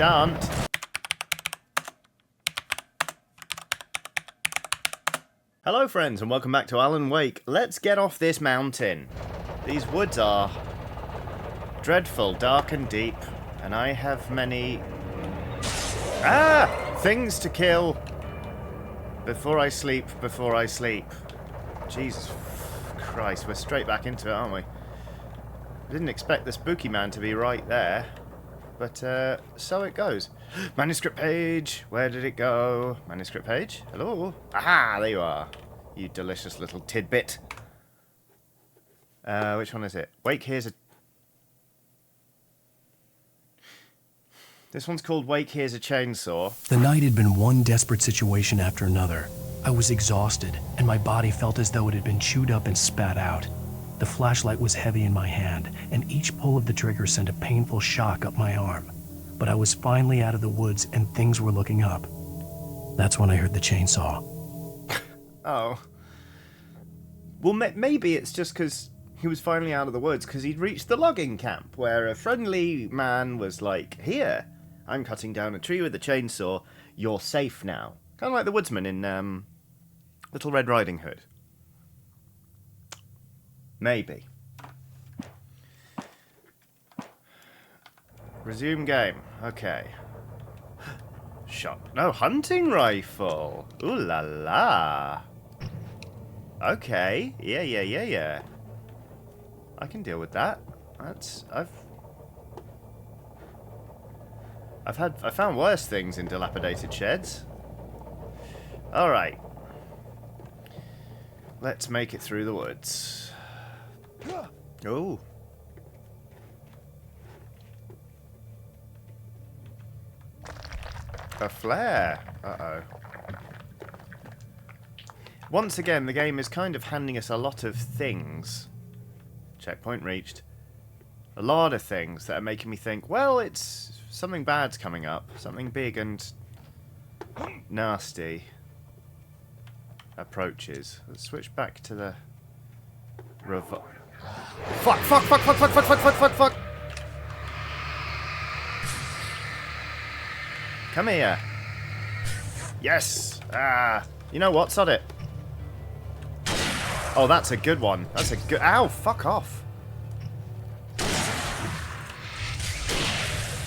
shan't. Hello friends and welcome back to Alan Wake. Let's get off this mountain. These woods are dreadful, dark and deep, and I have many things to kill before I sleep. Jesus Christ, we're straight back into it, aren't we? I didn't expect the spooky man to be right there, but so it goes. Manuscript page, where did it go? Manuscript page, hello? Aha, there you are, you delicious little tidbit. Which one is it? Wake here's a... This one's called Wake Here's a Chainsaw. The night had been one desperate situation after another. I was exhausted, and my body felt as though it had been chewed up and spat out. The flashlight was heavy in my hand, and each pull of the trigger sent a painful shock up my arm. But I was finally out of the woods, and things were looking up. That's when I heard the chainsaw. Oh. Well, maybe it's just because he was finally out of the woods, because he'd reached the logging camp, where a friendly man was like, here, I'm cutting down a tree with a chainsaw, you're safe now. Kind of like the woodsman in Little Red Riding Hood. Maybe. Resume game. Okay. Shot. No, hunting rifle. Ooh la la. Okay. Yeah. I can deal with that. I found worse things in dilapidated sheds. Alright. Let's make it through the woods. Oh. A flare. Uh-oh. Once again, the game is kind of handing us a lot of things. Checkpoint reached. A lot of things that are making me think, well, it's something bad's coming up. Something big and nasty approaches. Let's switch back to the Fuck! Come here. Yes! You know what? Sod it. Oh, that's a good one. That's a good... Ow! Fuck off.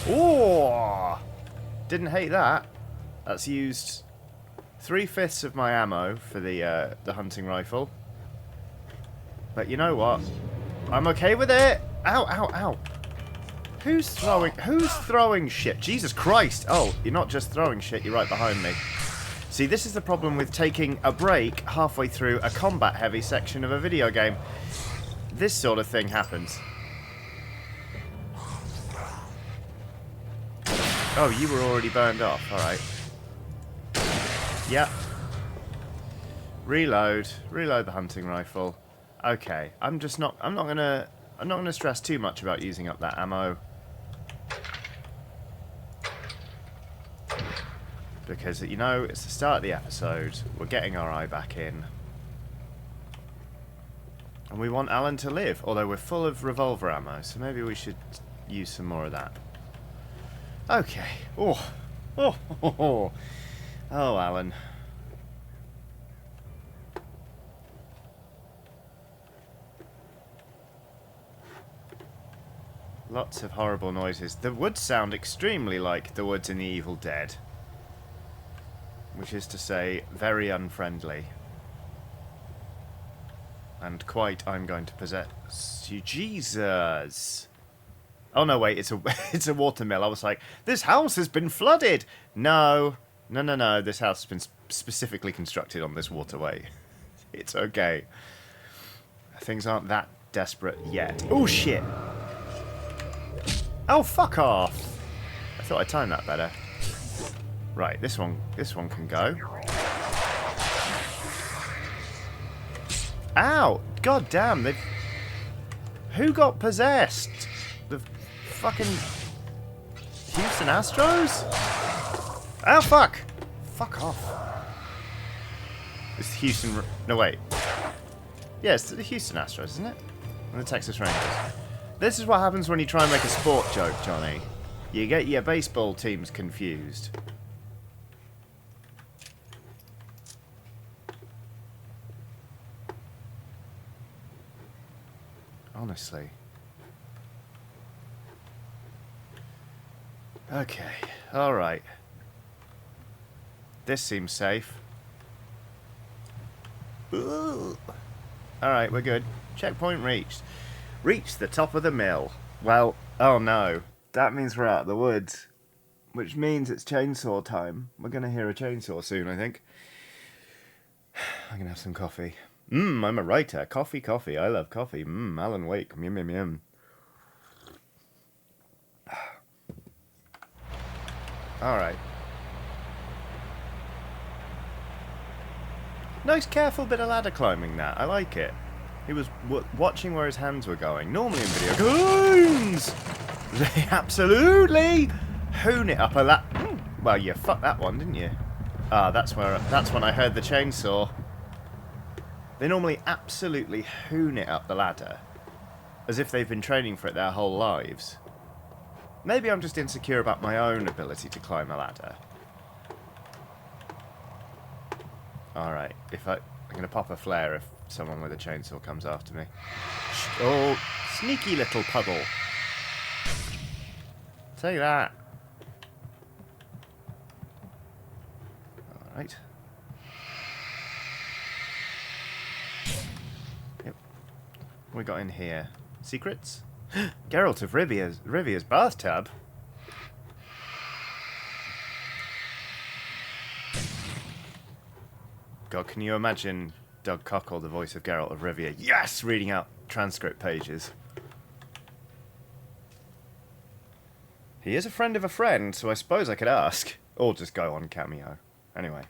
Oh! Didn't hate that. That's used 3/5 of my ammo for the hunting rifle. But you know what? I'm okay with it. Ow. Who's throwing shit? Jesus Christ. Oh, you're not just throwing shit, you're right behind me. See, this is the problem with taking a break halfway through a combat-heavy section of a video game. This sort of thing happens. Oh, you were already burned off. Alright. Yep. Reload the hunting rifle. Okay, I'm not gonna stress too much about using up that ammo. Because, you know, it's the start of the episode, we're getting our eye back in. And we want Alan to live, although we're full of revolver ammo, so maybe we should use some more of that. Okay. Oh, Alan. Lots of horrible noises. The woods sound extremely like the woods in The Evil Dead. Which is to say, very unfriendly. And quite, I'm going to possess you. Jesus! Oh no, wait, it's a watermill. I was like, this house has been flooded! No. This house has been specifically constructed on this waterway. It's okay. Things aren't that desperate yet. Oh, shit! Oh, fuck off! I thought I timed that better. Right, this one can go. Ow! God damn, who got possessed? The fucking Houston Astros? Oh, fuck! Fuck off. It's the Houston... No, wait. Yeah, it's the Houston Astros, isn't it? And the Texas Rangers. This is what happens when you try and make a sport joke, Johnny. You get your baseball teams confused. Honestly. Okay, alright. This seems safe. Alright, we're good. Checkpoint reached. Reached the top of the mill. Well, oh no. That means we're out of the woods. Which means it's chainsaw time. We're going to hear a chainsaw soon, I think. I'm going to have some coffee. I'm a writer. Coffee, coffee. I love coffee. Alan Wake. Yum, yum, yum. Alright. Nice careful bit of ladder climbing that. I like it. He was watching where his hands were going. Normally in video games, they absolutely hoon it up a ladder. Well, you fucked that one, didn't you? Ah, that's when I heard the chainsaw. They normally absolutely hoon it up the ladder. As if they've been training for it their whole lives. Maybe I'm just insecure about my own ability to climb a ladder. Alright, I'm going to pop a flare if someone with a chainsaw comes after me. Oh, sneaky little puddle. Say that. Alright. Yep. What we got in here? Secrets? Geralt of Rivia's bathtub? God, can you imagine Doug Cockle, the voice of Geralt of Rivia? Yes! Reading out transcript pages. He is a friend of a friend, so I suppose I could ask. Or just go on Cameo. Anyway.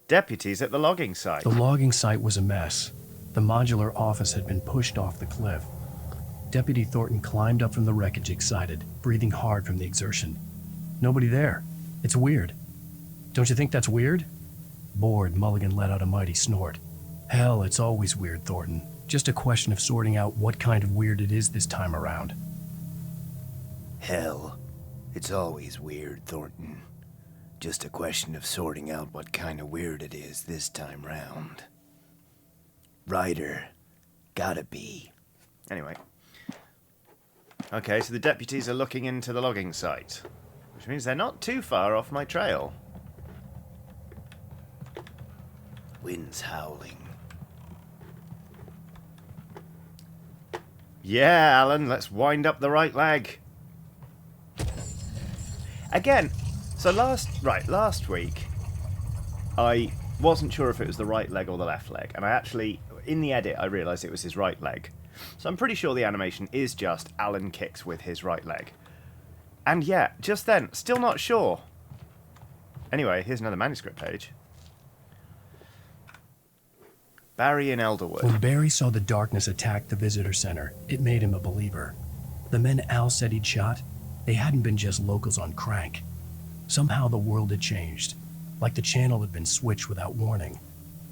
Deputies at the logging site. The logging site was a mess. The modular office had been pushed off the cliff. Deputy Thornton climbed up from the wreckage excited, breathing hard from the exertion. Nobody there. It's weird. Don't you think that's weird? Bored, Mulligan let out a mighty snort. Hell, it's always weird, Thornton. Just a question of sorting out what kind of weird it is this time around. Hell, it's always weird, Thornton. Just a question of sorting out what kind of weird it is this time round. Ryder, gotta be. Anyway. Okay, so the deputies are looking into the logging site. Which means they're not too far off my trail. Wind's howling. Yeah, Alan, let's wind up the right leg. Again, so last week, I wasn't sure if it was the right leg or the left leg. And I actually, in the edit, I realised it was his right leg. So I'm pretty sure the animation is just Alan kicks with his right leg. And yeah, just then, still not sure. Anyway, here's another manuscript page. Barry in Elderwood. When Barry saw the darkness attack the visitor center, it made him a believer. The men Al said he'd shot, they hadn't been just locals on crank. Somehow the world had changed, like the channel had been switched without warning.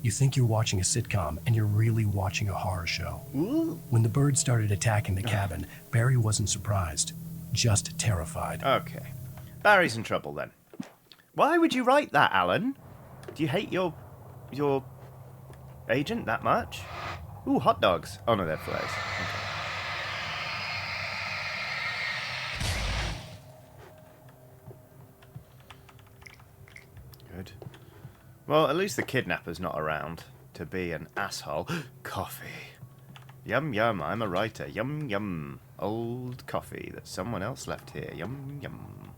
You think you're watching a sitcom, and you're really watching a horror show. Ooh. When the birds started attacking the cabin, Barry wasn't surprised, just terrified. Okay. Barry's in trouble then. Why would you write that, Alan? Do you hate your agent that much? Ooh, hot dogs. Oh no, they're flares. Okay. Good. Well, at least the kidnapper's not around to be an asshole. Coffee. Yum yum, I'm a writer. Yum yum. Old coffee that someone else left here. Yum yum.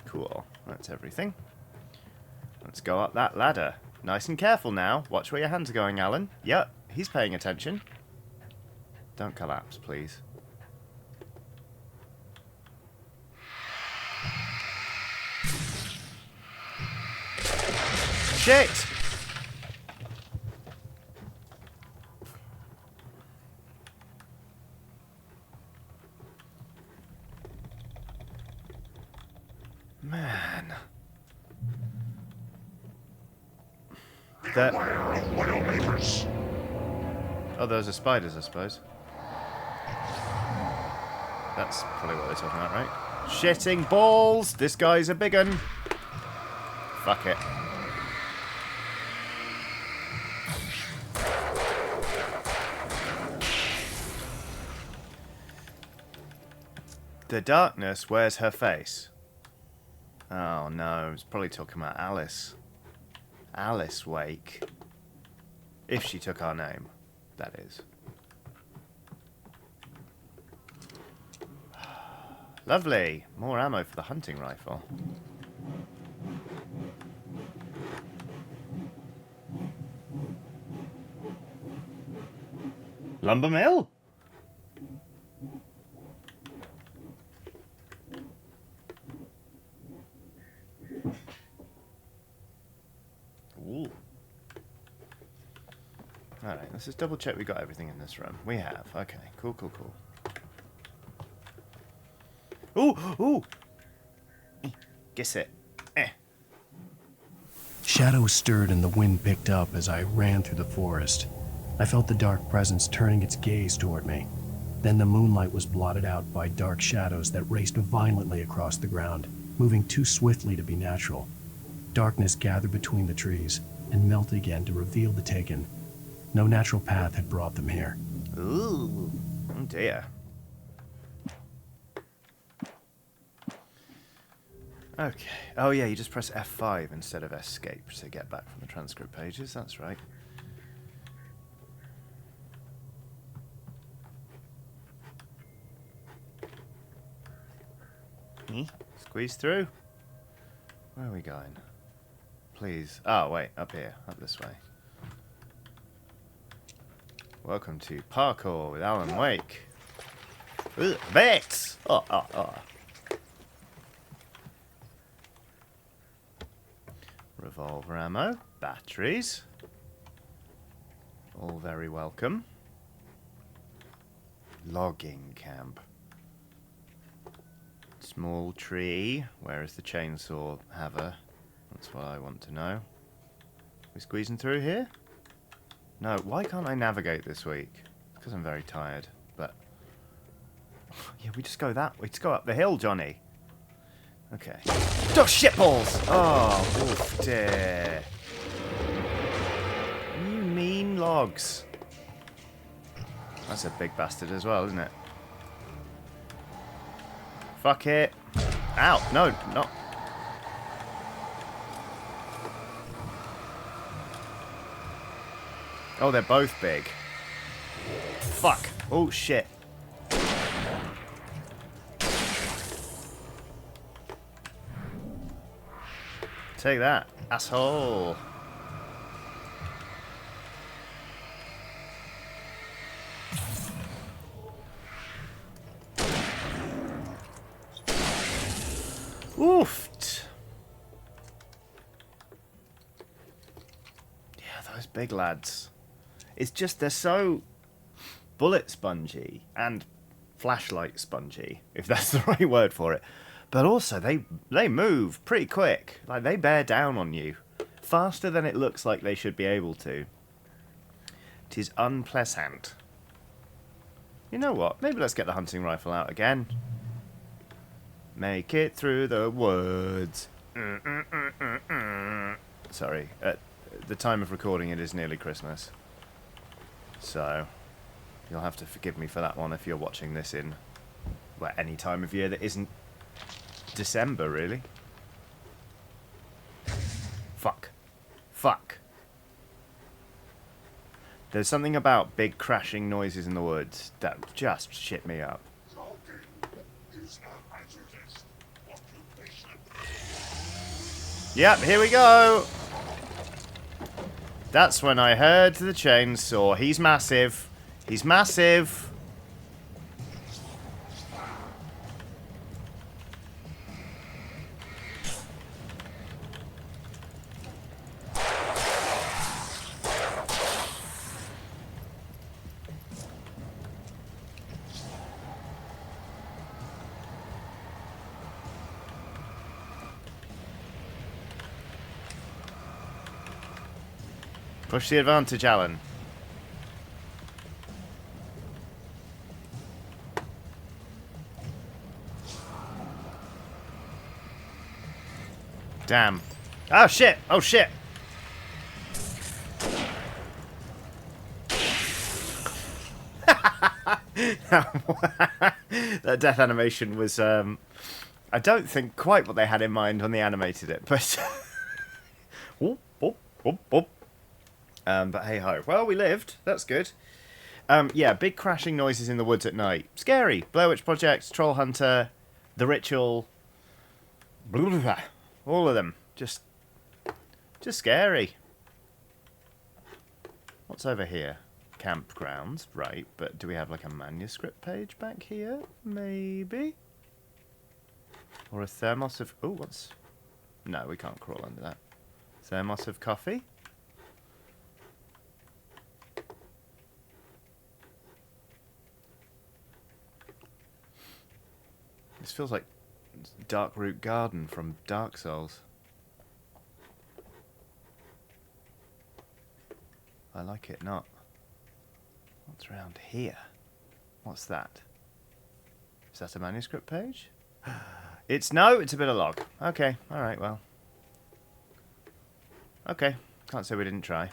Cool. That's everything. Let's go up that ladder. Nice and careful now. Watch where your hands are going, Alan. Yep, he's paying attention. Don't collapse, please. Shit! Man. Oh, those are spiders, I suppose. That's probably what they're talking about, right? Shitting balls! This guy's a big un. Fuck it. The darkness wears her face. Oh no, it's probably talking about Alice. Alice Wake. If she took our name, that is. Lovely. More ammo for the hunting rifle. Lumber mill? Ooh. Alright, let's just double check we got everything in this room. We have. Okay, cool, cool, cool. Ooh! Ooh! Guess it. Shadows stirred and the wind picked up as I ran through the forest. I felt the dark presence turning its gaze toward me. Then the moonlight was blotted out by dark shadows that raced violently across the ground, moving too swiftly to be natural. Darkness gathered between the trees and melted again to reveal the taken. No natural path had brought them here. Ooh. Oh dear. Okay. Oh yeah, you just press F5 instead of escape to get back from the transcript pages. That's right. Squeeze through. Where are we going? Please. Oh, wait. Up here. Up this way. Welcome to Parkour with Alan Wake. Ugh, Vex! Oh. Revolver ammo. Batteries. All very welcome. Logging camp. Small tree. Where is the chainsaw haver? That's what I want to know. We squeezing through here? No, why can't I navigate this week? Because I'm very tired, but... yeah, we just go that way. We just go up the hill, Johnny. Okay. Oh, shitballs! Oh, oof, dear. You mean logs. That's a big bastard as well, isn't it? Fuck it. Ow, no, not. Oh, they're both big. Fuck. Oh, shit. Take that, asshole. Oofed. Yeah, those big lads. It's just they're so bullet spongy and flashlight spongy, if that's the right word for it. But also they move pretty quick. Like they bear down on you faster than it looks like they should be able to. It is unpleasant. You know what? Maybe let's get the hunting rifle out again. Make it through the woods. Sorry, at the time of recording it is nearly Christmas. So, you'll have to forgive me for that one if you're watching this in, well, any time of year that isn't December, really. Fuck. Fuck. There's something about big crashing noises in the woods that just shit me up. Yep, here we go. That's when I heard the chainsaw. He's massive. He's massive. Push the advantage, Alan. Damn. Oh, shit! Oh, shit! That death animation was, I don't think quite what they had in mind when they animated it, but... Whoop, whoop, whoop, whoop. But hey-ho. Well, we lived. That's good. Yeah, big crashing noises in the woods at night. Scary. Blair Witch Project, Troll Hunter, The Ritual. Blah, blah, blah. All of them. Just scary. What's over here? Campgrounds, right, but do we have like a manuscript page back here? Maybe? Or a thermos of... Oh, what's... No, we can't crawl under that. Thermos of coffee? This feels like Darkroot Garden from Dark Souls. I like it not. What's around here? What's that? Is that a manuscript page? It's a bit of log. Okay, alright, well. Okay, can't say we didn't try.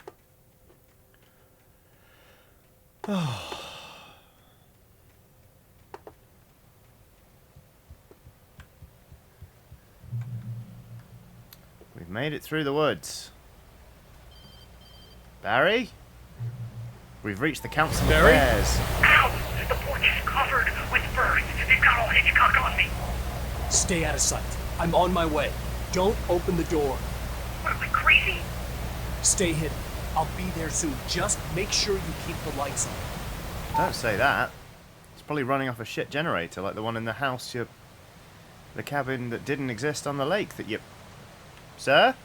We've made it through the woods. Barry? We've reached the Council of Bears. Ow! The porch is covered with birds. They've got all Hitchcock on me. Stay out of sight. I'm on my way. Don't open the door. What, am I crazy? Stay hidden. I'll be there soon. Just make sure you keep the lights on. Don't say that. It's probably running off a shit generator like the one in the house the cabin that didn't exist on the lake that you... Sir?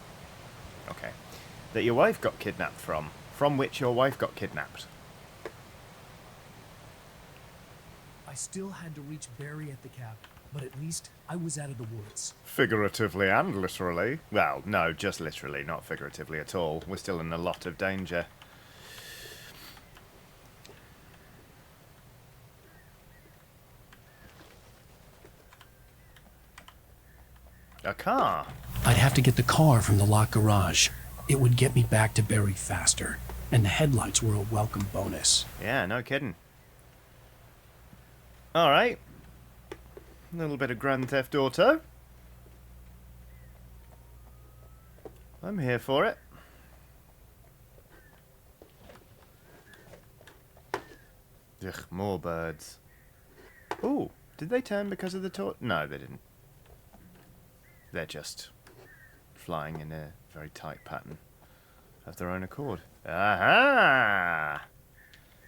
Okay. That your wife got kidnapped from. From which your wife got kidnapped. I still had to reach Barry at the cabin, but at least I was out of the woods. Figuratively and literally. Well, no, just literally, not figuratively at all. We're still in a lot of danger. A car. I'd have to get the car from the locked garage. It would get me back to Barry faster, and the headlights were a welcome bonus. Yeah, no kidding. Alright. A little bit of Grand Theft Auto. I'm here for it. Ugh, more birds. Ooh, did they turn because of the torch? No, they didn't. They're just flying in a very tight pattern of their own accord. Aha!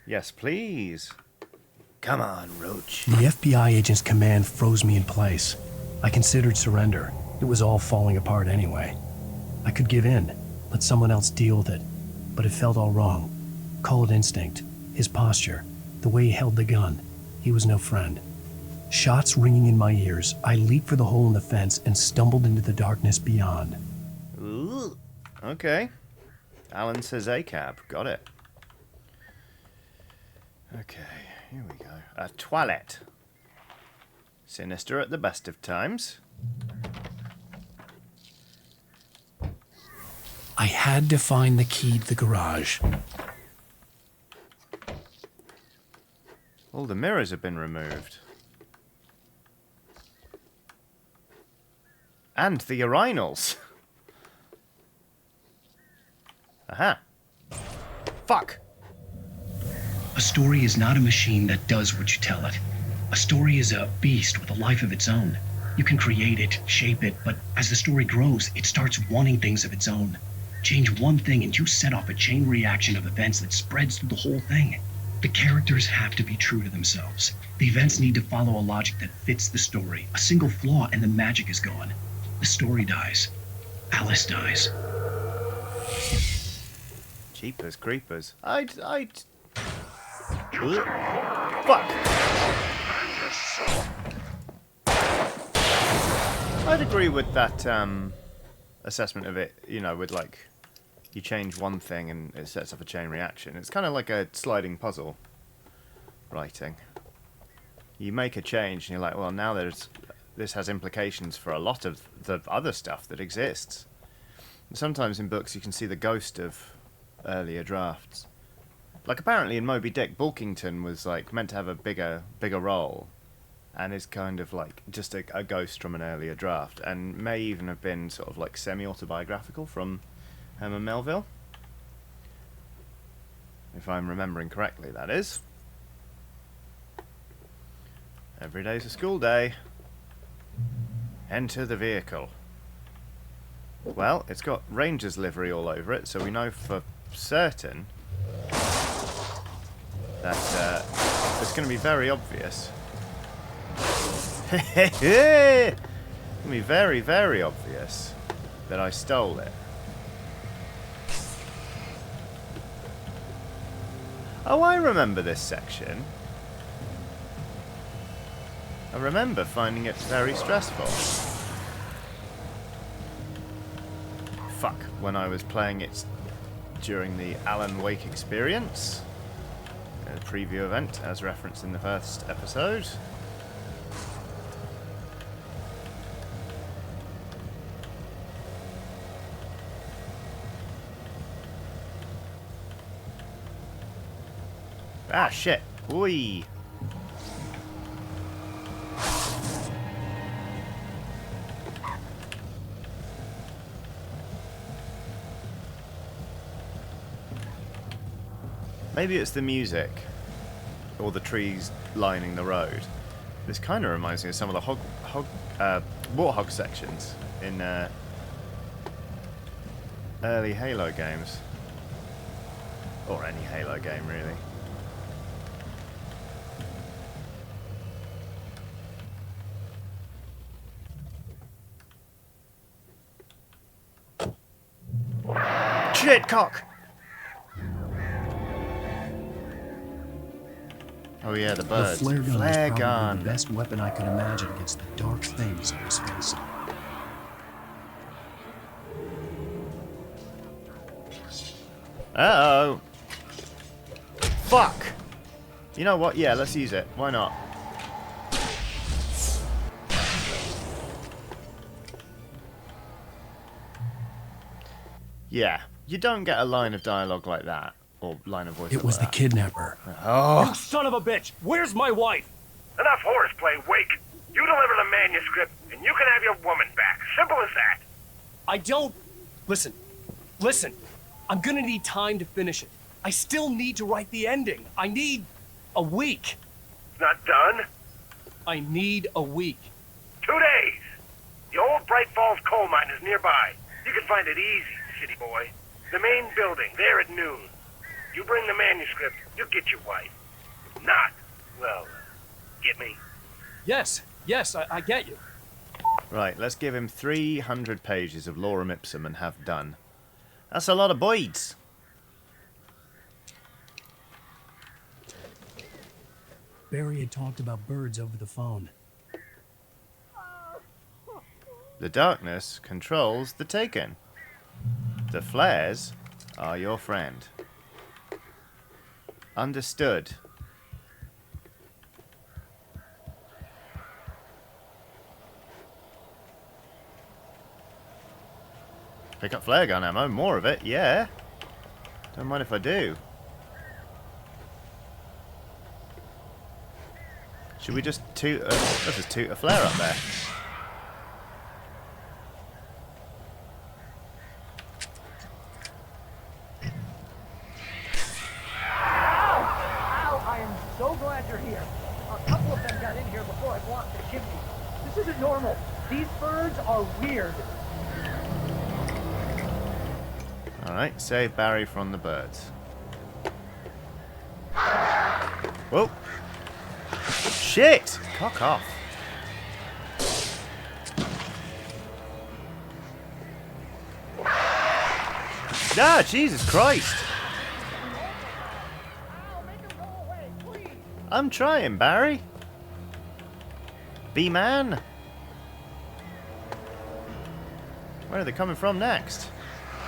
Yes, please. Come on, Roach. The FBI agent's command froze me in place. I considered surrender. It was all falling apart anyway. I could give in, let someone else deal with it, but it felt all wrong. Call it instinct, his posture, the way he held the gun. He was no friend. Shots ringing in my ears, I leaped for the hole in the fence and stumbled into the darkness beyond. Ooh, okay. Alan says a cab. Got it. Okay, here we go. A toilet. Sinister at the best of times. I had to find the key to the garage. All the mirrors have been removed. And the urinals. Aha. Fuck. A story is not a machine that does what you tell it. A story is a beast with a life of its own. You can create it, shape it, but as the story grows, it starts wanting things of its own. Change one thing and you set off a chain reaction of events that spreads through the whole thing. The characters have to be true to themselves. The events need to follow a logic that fits the story. A single flaw and the magic is gone. The story dies. Alice dies. Jeepers creepers. I'd... Fuck. I'd agree with that assessment of it, you know, with like, you change one thing and it sets off a chain reaction. It's kind of like a sliding puzzle writing. You make a change and you're like, well, now there's this has implications for a lot of the other stuff that exists. And sometimes in books you can see the ghost of earlier drafts. Like apparently in Moby Dick, Bulkington was like meant to have a bigger role, and is kind of like just a ghost from an earlier draft, and may even have been sort of like semi-autobiographical from Herman Melville. If I'm remembering correctly, that is. Every day's a school day. Enter the vehicle. Well, it's got Ranger's livery all over it, so we know for certain that it's going to be very obvious. It's going to be very, very obvious that I stole it. Oh, I remember this section. I remember finding it very stressful. Fuck, when I was playing it during the Alan Wake experience, a preview event as referenced in the first episode. Ah, shit. Oi. Maybe it's the music or the trees lining the road. This kind of reminds me of some of the warthog sections in early Halo games, or any Halo game really. Shit, cock! Oh yeah, the birds. The flare gun was Flare probably gun. the best weapon I could imagine against the dark things I was facing. Uh-oh. Fuck! You know what? Yeah, let's use it. Why not? Yeah, you don't get a line of dialogue like that. Or line of voice It like was the that. kidnapper. Oh. You son of a bitch! Where's my wife? Enough horseplay, Wake. You deliver the manuscript, and you can have your woman back. Simple as that. I don't... Listen. I'm gonna need time to finish it. I still need to write the ending. I need a week. It's not done. I need a week. 2 days. The old Bright Falls coal mine is nearby. You can find it easy, city boy. The main building, there at noon. You bring the manuscript, you get your wife. If not, well, get me? Yes, I get you. Right, let's give him 300 pages of lorem ipsum and have done. That's a lot of boys. Barry had talked about birds over the phone. The darkness controls the taken. The flares are your friend. Understood. Pick up flare gun ammo, more of it, yeah. Don't mind if I do. Should we just toot let's just toot a flare up there. Ow! I am so glad you're here. A couple of them got in here before I blocked the chimney. This isn't normal. These birds are weird. Alright, save Barry from the birds. Whoa! Shit! Cock off. Ah, Jesus Christ! I'm trying, Barry. B-man. Where are they coming from next?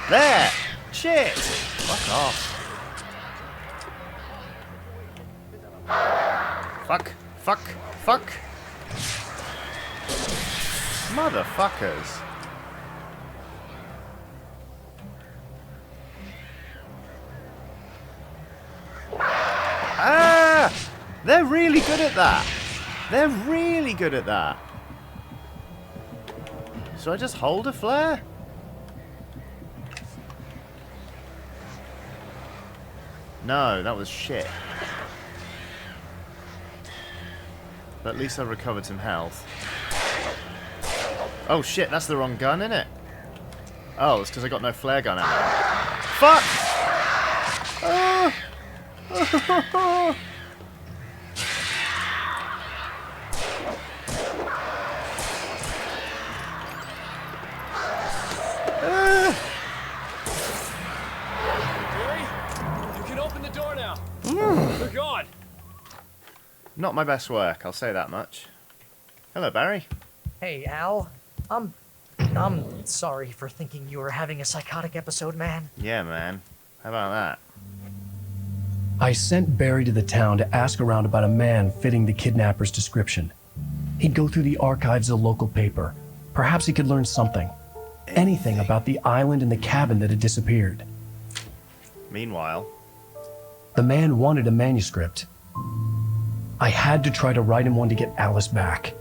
There! Shit! Fuck off. Fuck. Motherfuckers. Ah! They're really good at that. They're really good at that. Should I just hold a flare? No, that was shit. But at least I recovered some health. Oh shit, that's the wrong gun, innit? Oh, it's because I got no flare gun ammo. Fuck! Oh! Barry, you can open the door now. They're gone. Not my best work, I'll say that much. Hello, Barry. Hey, Al. I'm sorry for thinking you were having a psychotic episode, man. Yeah, man. How about that? I sent Barry to the town to ask around about a man fitting the kidnapper's description. He'd go through the archives of the local paper. Perhaps he could learn something. Anything about the island and the cabin that had disappeared. Meanwhile... The man wanted a manuscript. I had to try to write him one to get Alice back.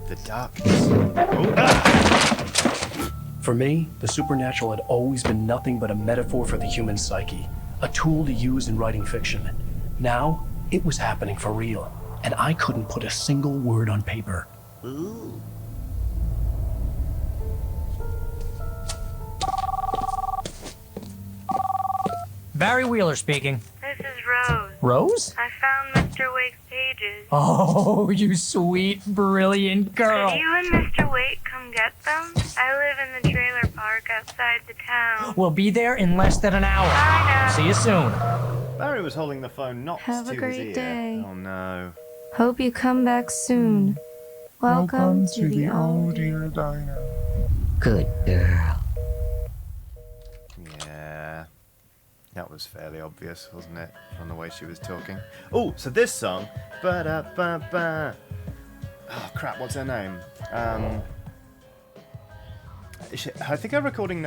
The darkness. Oh. For me, the supernatural had always been nothing but a metaphor for the human psyche, a tool to use in writing fiction. Now, it was happening for real, and I couldn't put a single word on paper. Ooh. Barry Wheeler speaking. This is Rose. Rose? I found Mr. Wake's pages. Oh, you sweet, brilliant girl. Could you and Mr. Wake come get them? I live in the trailer park outside the town. We'll be there in less than an hour. Bye now. See you soon. Barry was holding the phone not Have to a his great ear. day. Oh no. Hope you come back soon. Welcome to the old dear diner. Good girl. Yeah. That was fairly obvious, wasn't it? From the way she was talking. Oh, so this song. Ba-da-ba-ba. Oh, crap, what's her name? I think her recording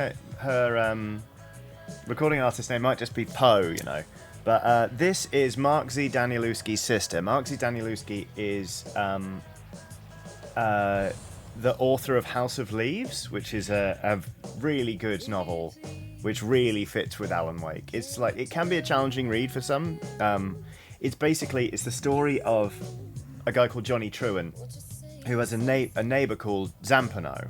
recording artist name might just be Poe, you know. But this is Mark Z. Danielewski's sister. Mark Z. Danielewski is the author of House of Leaves, which is a really good novel, which really fits with Alan Wake. It's like, it can be a challenging read for some. It's the story of a guy called Johnny Truant, who has a neighbor called Zampano,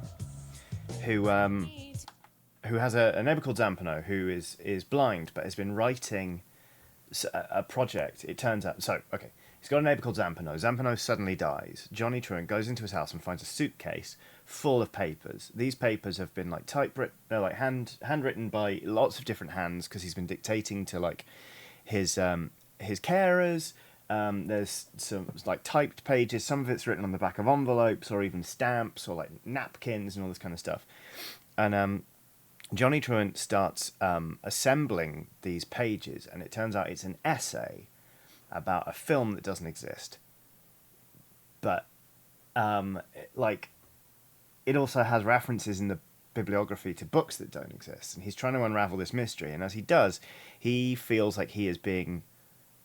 who has a neighbor called Zampano who is blind but has been writing a project. It turns out, he's got a neighbor called Zampano. Zampano suddenly dies. Johnny Truant goes into his house and finds a suitcase full of papers. These papers have been like typewritten, they're like handwritten by lots of different hands because he's been dictating to like his carers. There's some like typed pages. Some of it's written on the back of envelopes or even stamps or like napkins and all this kind of stuff. And Johnny Truant starts assembling these pages, and it turns out it's an essay about a film that doesn't exist. But it also has references in the bibliography to books that don't exist, and he's trying to unravel this mystery. And as he does, he feels like he is being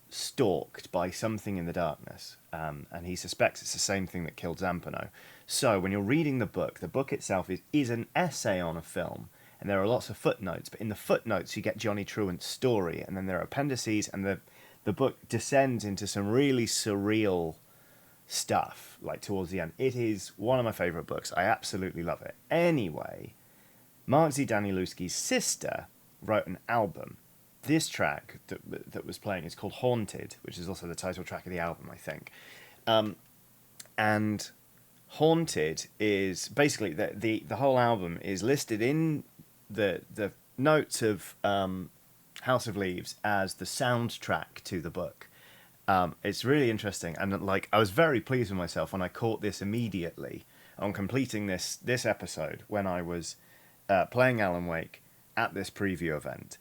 stalked by something in the darkness, and he suspects it's the same thing that killed Zampano. So when you're reading the book itself is an essay on a film, and there are lots of footnotes, but in the footnotes you get Johnny Truant's story, and then there are appendices, and the book descends into some really surreal stuff, like towards the end. It is one of my favourite books. I absolutely love it. Anyway, Mark Z. Danielewski's sister wrote an album. This track that was playing is called Haunted, which is also the title track of the album, I think. And Haunted is basically the whole album is listed in the notes of House of Leaves as the soundtrack to the book. It's really interesting, and like I was very pleased with myself when I caught this immediately on completing this episode when I was playing Alan Wake at this preview event.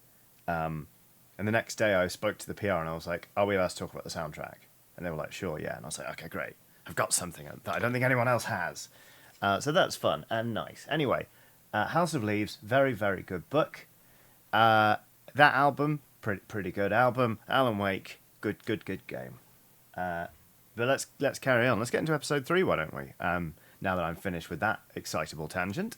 And the next day I spoke to the PR and I was like, are we allowed to talk about the soundtrack? And they were like, sure, yeah. And I was like, okay, great. I've got something that I don't think anyone else has. So that's fun and nice. Anyway, House of Leaves, very, very good book. That album, pretty good album. Alan Wake, good game. But let's carry on. Let's get into episode 3, why don't we? Now that I'm finished with that excitable tangent.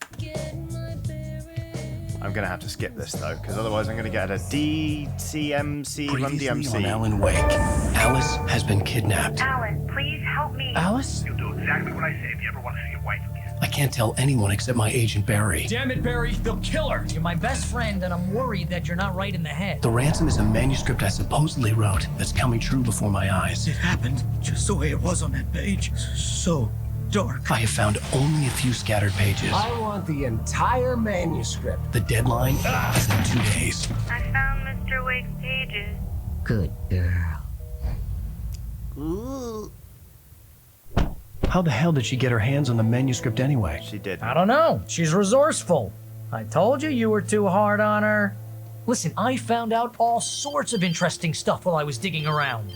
I'm going to have to skip this, though, because otherwise I'm going to get a DCMC Run Previously DMC. on Alan Wake, Alice has been kidnapped. Alan, please help me. Alice? You'll do exactly what I say if you ever want to see your wife again. I can't tell anyone except my agent Barry. Damn it, Barry, they'll kill her. You're my best friend, and I'm worried that you're not right in the head. The ransom is a manuscript I supposedly wrote that's coming true before my eyes. It happened just the way it was on that page. So dark. I have found only a few scattered pages. I want the entire manuscript. The deadline is in 2 days. I found Mr. Wake's pages. Good girl. How the hell did she get her hands on the manuscript anyway? She did. I don't know. She's resourceful. I told you were too hard on her. Listen, I found out all sorts of interesting stuff while I was digging around.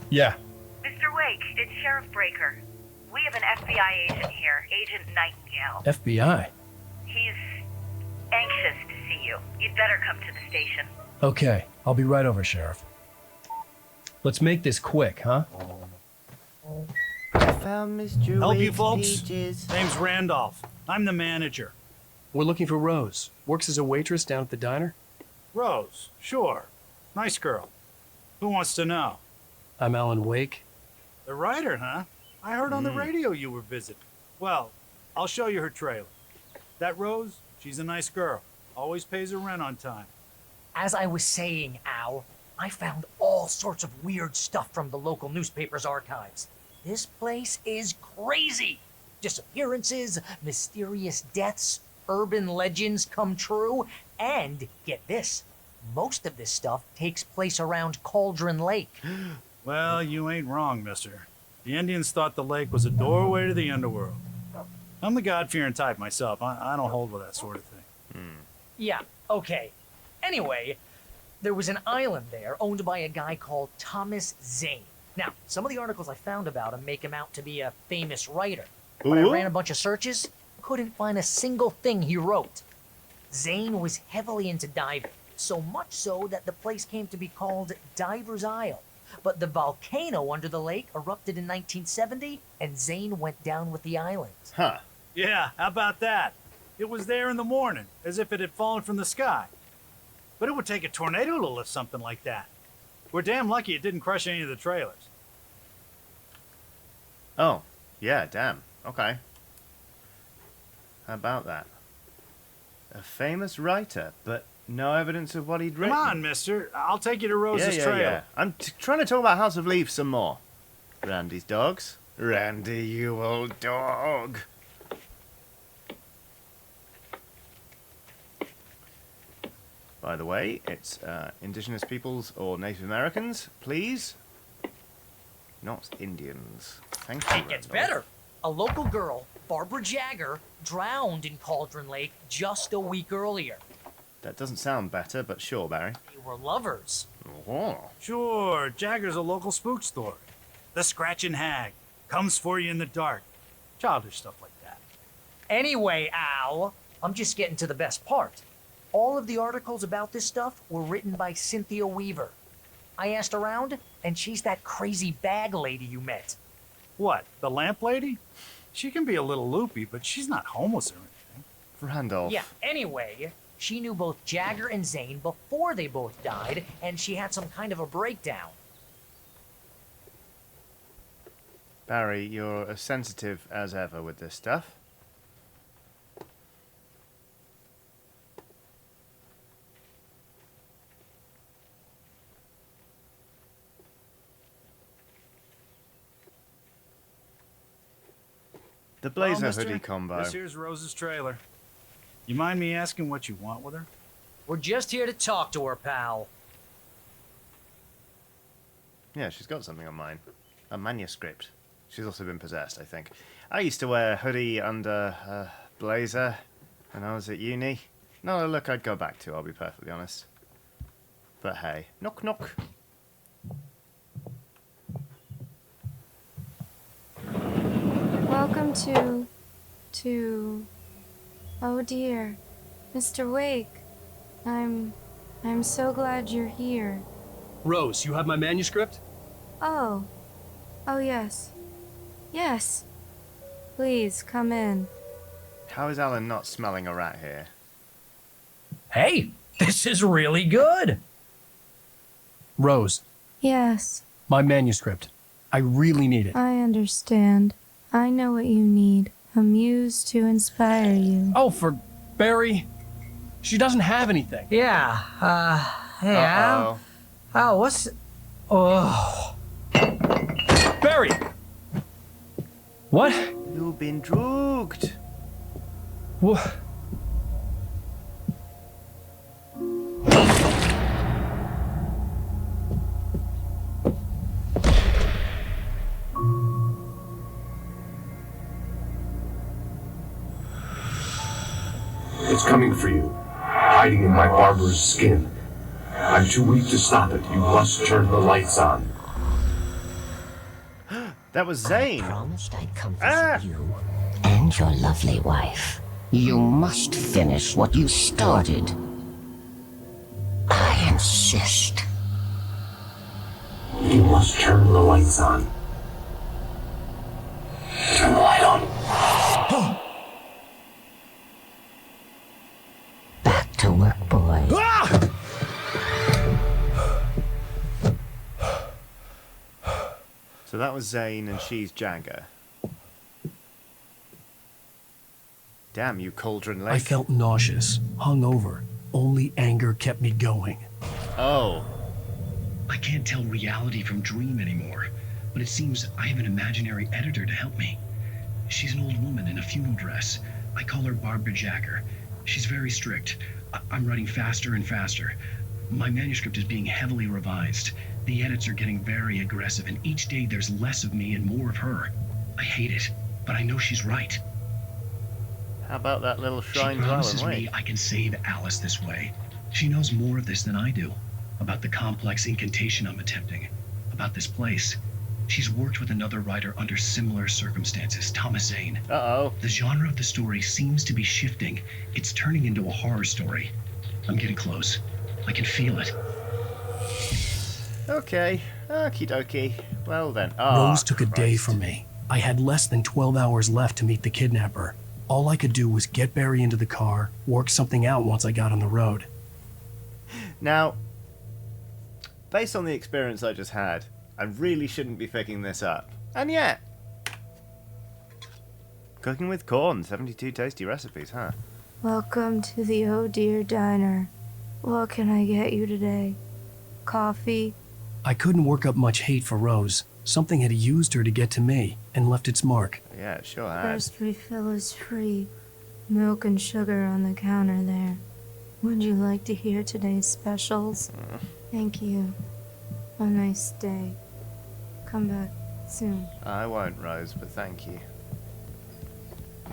Yeah. Mr. Wake, it's Sheriff Breaker. We have an FBI agent here, Agent Nightingale. FBI? He's anxious to see you. You'd better come to the station. Okay, I'll be right over, Sheriff. Let's make this quick, huh? I found Mr. Help you Wake's folks? pages. Name's Randolph. I'm the manager. We're looking for Rose. Works as a waitress down at the diner. Rose, sure. Nice girl. Who wants to know? I'm Alan Wake. The writer, huh? I heard on the radio you were visiting. Well, I'll show you her trailer. That Rose, she's a nice girl. Always pays her rent on time. As I was saying, Al, I found all sorts of weird stuff from the local newspaper's archives. This place is crazy. Disappearances, mysterious deaths, urban legends come true, and get this, most of this stuff takes place around Cauldron Lake. Well, you ain't wrong, mister. The Indians thought the lake was a doorway to the underworld. I'm the God-fearing type myself. I don't hold with that sort of thing. Yeah, okay. Anyway, there was an island there owned by a guy called Thomas Zane. Now, some of the articles I found about him make him out to be a famous writer. But I ran a bunch of searches, couldn't find a single thing he wrote. Zane was heavily into diving, so much so that the place came to be called Diver's Isle. But the volcano under the lake erupted in 1970, and Zane went down with the island. Huh. Yeah, how about that? It was there in the morning, as if it had fallen from the sky. But it would take a tornado to lift something like that. We're damn lucky it didn't crush any of the trailers. Oh, yeah, damn. Okay. How about that? A famous writer, but no evidence of what he'd written. Come on, mister. I'll take you to Rose's trailer. Yeah. I'm trying to talk about House of Leaves some more. Randy's dogs. Randy, you old dog. By the way, it's indigenous peoples or Native Americans, please. Not Indians. Thank you, It gets Randall. better. A local girl, Barbara Jagger, drowned in Cauldron Lake just a week earlier. That doesn't sound better, but sure, Barry. They were lovers. Oh. Sure, Jagger's a local spook story. The Scratching Hag. Comes for you in the dark. Childish stuff like that. Anyway, Al, I'm just getting to the best part. All of the articles about this stuff were written by Cynthia Weaver. I asked around, and she's that crazy bag lady you met. What, the lamp lady? She can be a little loopy, but she's not homeless or anything. Randolph. Yeah, anyway, she knew both Jagger and Zane before they both died, and she had some kind of a breakdown. Barry, you're as sensitive as ever with this stuff. The blazer Well, mister, hoodie combo. This here's Rose's trailer. You mind me asking what you want with her? We're just here to talk to her, pal. Yeah, she's got something on mine. A manuscript. She's also been possessed, I think. I used to wear a hoodie under a blazer when I was at uni. Not a look I'd go back to, I'll be perfectly honest. But hey, knock knock. came to... Oh dear, Mr. Wake. I'm so glad you're here. Rose, you have my manuscript? Oh. Oh, yes. Yes. Please, come in. How is Alan not smelling a rat here? Hey, this is really good. Rose, Yes, my manuscript. I really need it. I understand. I know what you need. A muse to inspire you. Oh, for Barry? She doesn't have anything. Yeah, hey, Al. Oh, what's... Oh. Barry! What? You've been drugged. What? It's coming for you, hiding in my barber's skin. I'm too weak to stop it. You must turn the lights on. That was Zane. I promised I'd come visit you and your lovely wife. You must finish what you started. I insist. You must turn the lights on. Turn the light on. Back to work, boy. So that was Zane and she's Jagger. Damn you, Cauldron Lake. I felt nauseous, hungover. Only anger kept me going. Oh. I can't tell reality from dream anymore, but it seems I have an imaginary editor to help me. She's an old woman in a funeral dress. I call her Barbara Jagger. She's very strict. I'm writing faster and faster. My manuscript is being heavily revised. The edits are getting very aggressive, and each day there's less of me and more of her. I hate it, but I know she's right. How about that little shrine She to promises Alan me Wake? I can save Alice this way. She knows more of this than I do. About the complex incantation I'm attempting. About this place. She's worked with another writer under similar circumstances, Thomas Zane. Uh-oh. The genre of the story seems to be shifting. It's turning into a horror story. I'm getting close. I can feel it. Okay. Okie dokie. Well then. Oh, Rose took a day from me. I had less than 12 hours left to meet the kidnapper. All I could do was get Barry into the car, work something out once I got on the road. Now, based on the experience I just had, I really shouldn't be picking this up. And yet, cooking with corn, 72 tasty recipes, huh? Welcome to the Oh Dear Diner. What can I get you today? Coffee? I couldn't work up much hate for Rose. Something had used her to get to me and left its mark. Yeah, it sure has. First refill is free. Milk and sugar on the counter there. Would you like to hear today's specials? Thank you. A nice day. Come back soon. I won't, Rose, but thank you.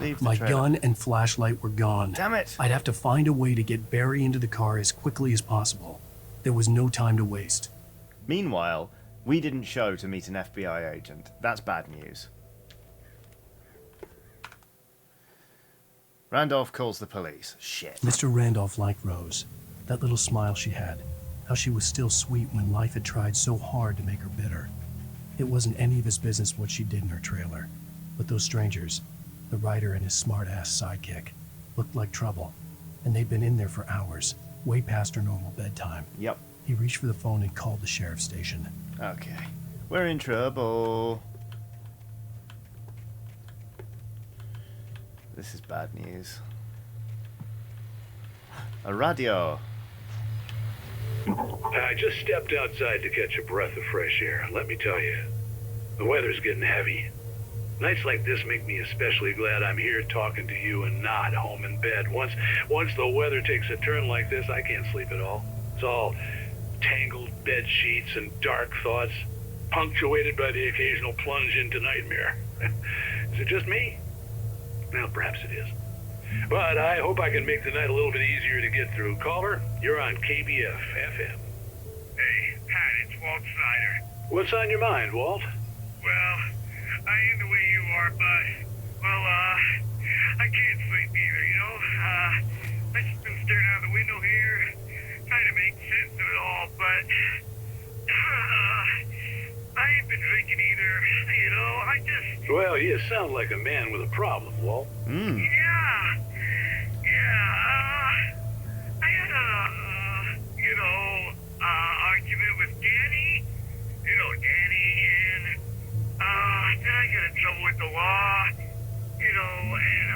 Leave the My trailer. gun and flashlight were gone. Damn it! I'd have to find a way to get Barry into the car as quickly as possible. There was no time to waste. Meanwhile, we didn't show to meet an FBI agent. That's bad news. Randolph calls the police. Shit. Mr. Randolph liked Rose. That little smile she had. How she was still sweet when life had tried so hard to make her bitter. It wasn't any of his business what she did in her trailer. But those strangers, the writer and his smart-ass sidekick, looked like trouble. And they'd been in there for hours, way past her normal bedtime. Yep. He reached for the phone and called the sheriff's station. Okay. We're in trouble. This is bad news. A radio. I just stepped outside to catch a breath of fresh air. Let me tell you, the weather's getting heavy. Nights like this make me especially glad I'm here talking to you and not home in bed. Once the weather takes a turn like this, I can't sleep at all. It's all tangled bed sheets and dark thoughts, punctuated by the occasional plunge into nightmare. Is it just me? Well, perhaps it is. But I hope I can make the night a little bit easier to get through. Caller, you're on KBF FM. Hey, Pat, it's Walt Snyder. What's on your mind, Walt? Well, I ain't the way you are, but Well, I can't sleep either, you know? I just been staring out the window here, trying to make sense of it all, but I ain't been drinking either, you know? I just... Well, you sound like a man with a problem, Walt. Yeah, I had a, argument with Danny. You know Danny, and, then I got in trouble with the law, you know, and,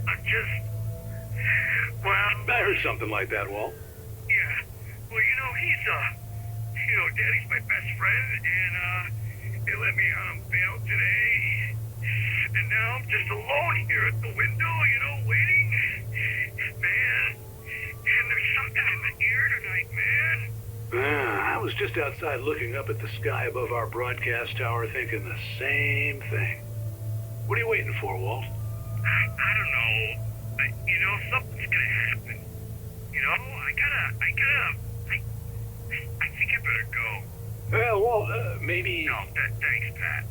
I'm just, well... I heard something like that, Walt. Yeah, well, you know, Danny's my best friend, and, they let me out on bail today. And now I'm just alone here at the window, you know, waiting. Man, and there's something in the air tonight, man. I was just outside looking up at the sky above our broadcast tower thinking the same thing. What are you waiting for, Walt? I don't know. You know, something's gonna happen. You know, I think I better go. Well, Walt, maybe... No, thanks, Pat.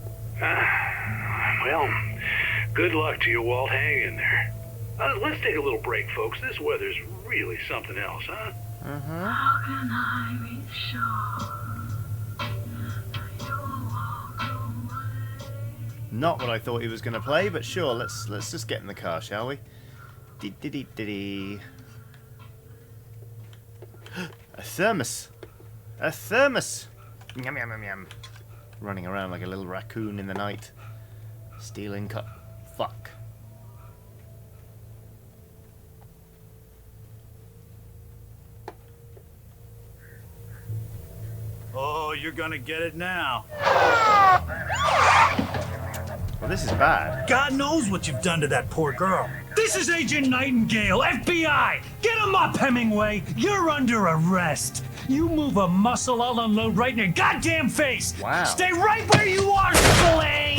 Well, good luck to you, Walt. Hang in there. Let's take a little break, folks. This weather's really something else, huh? How can I be sure you'll walk away? Not what I thought he was going to play, but sure, let's just get in the car, shall we? Dee-dee-dee-dee-dee. A thermos! A thermos! Yum yum yum yum. Running around like a little raccoon in the night. Stealing cup. Fuck. Oh, you're gonna get it now. Well, this is bad. God knows what you've done to that poor girl. This is Agent Nightingale, FBI! Get him up, Hemingway! You're under arrest! You move a muscle, I'll unload right in your goddamn face! Wow. Stay right where you are, Blaine!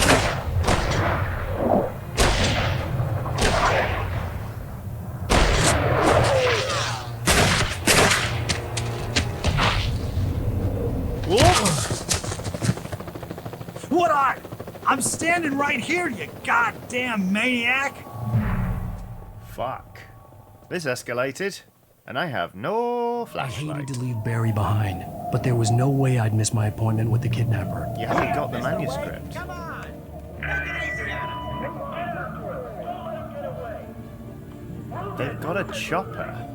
What are? I'm standing right here, you goddamn maniac! Fuck. This escalated, and I have no I flashlight. hated to leave Barry behind, but there was no way I'd miss my appointment with the kidnapper. You haven't got the manuscript. They've got a chopper.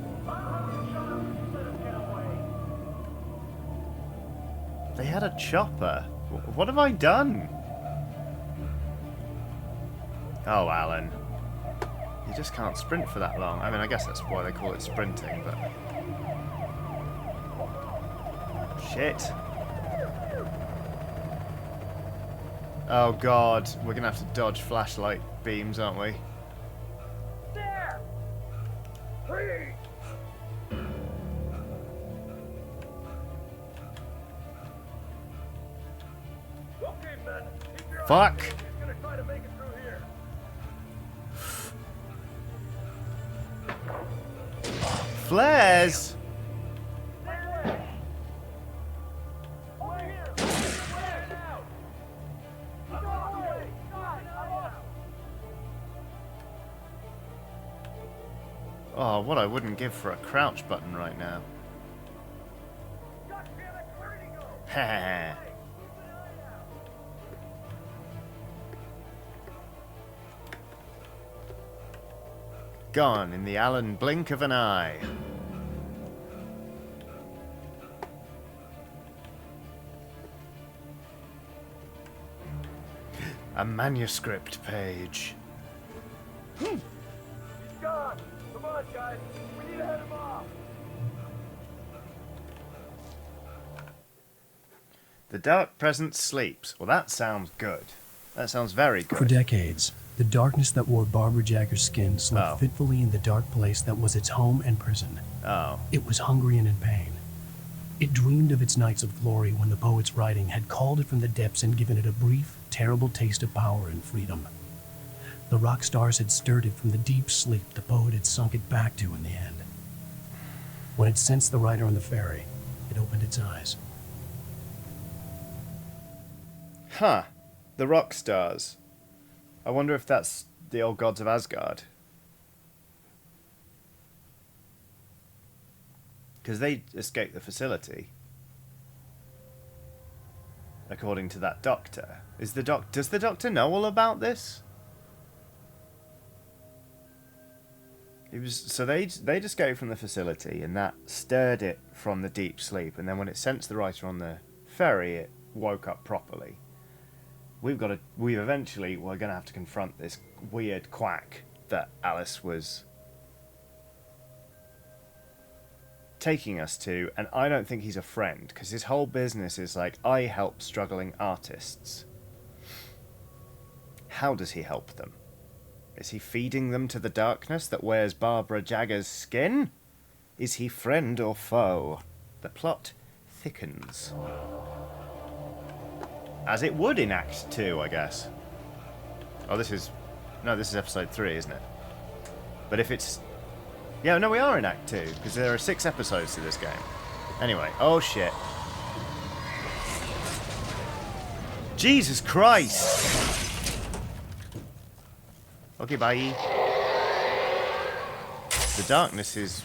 They had a chopper. What have I done? Oh, Alan. You just can't sprint for that long. I mean, I guess that's why they call it sprinting, but... Shit. Oh, God. We're gonna have to dodge flashlight beams, aren't we? There! Freeze! Okay, men. Keep your Fuck! He's gonna try to make it through here. Flares! Oh, what I wouldn't give for a crouch button right now. Ha. Gone in the Allen blink of an eye. A manuscript page. He's gone. Come on, guys. We need to head him off. The dark presence sleeps. Well, that sounds good. That sounds very good. For decades, the darkness that wore Barbara Jagger's skin slept fitfully in the dark place that was its home and prison. Oh. It was hungry and in pain. It dreamed of its nights of glory when the poet's writing had called it from the depths and given it a brief, terrible taste of power and freedom. The rock stars had stirred it from the deep sleep the poet had sunk it back to in the end. When it sensed the writer on the ferry, it opened its eyes. Huh. The rock stars. I wonder if that's the old gods of Asgard. Because they escaped the facility. According to that doctor. Does the doctor know all about this? They'd escaped from the facility, and that stirred it from the deep sleep, and then when it sensed the writer on the ferry, it woke up properly. We're gonna have to confront this weird quack that Alice was taking us to, and I don't think he's a friend, because his whole business is like, I help struggling artists. How does he help them? Is he feeding them to the darkness that wears Barbara Jagger's skin? Is he friend or foe? The plot thickens. As it would in Act 2, I guess. Oh, this is episode 3, isn't it? But if it's... Yeah, no, we are in Act 2, because there are 6 episodes to this game. Anyway, oh shit. Jesus Christ! Okay, bye. The darkness is...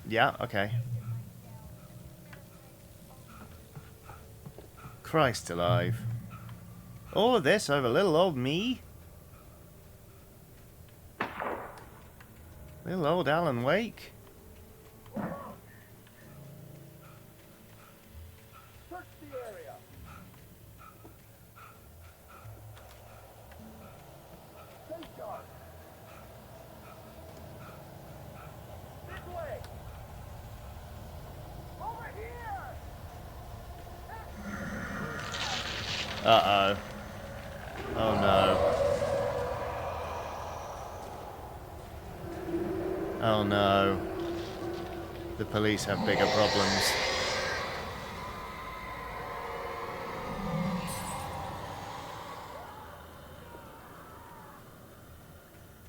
Yeah, okay. Christ alive. All of this over little old me? Little old Alan Wake? Search the area. Safeguard. This way. Over here. Uh-oh. Oh no. Oh no. The police have bigger problems.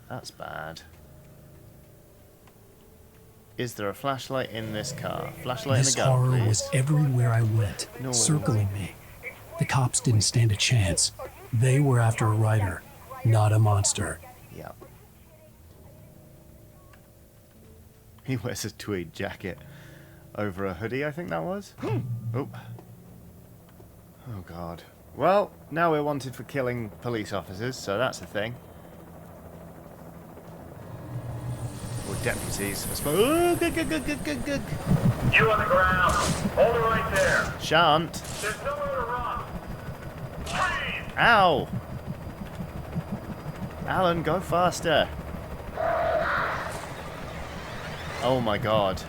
That's bad. Is there a flashlight in this car? Flashlight in This the gun, horror please. was everywhere I went, No. circling me. The cops didn't stand a chance. They were after a writer, not a monster. Yep. He wears a tweed jacket over a hoodie, I think that was. Oh. Oh god. Well, now we're wanted for killing police officers, so that's a thing. Or deputies, I suppose. Oh, good. You on the ground. Hold it right there. Shan't. There's nowhere to run. Freeze! Ow! Alan, go faster. Oh my god.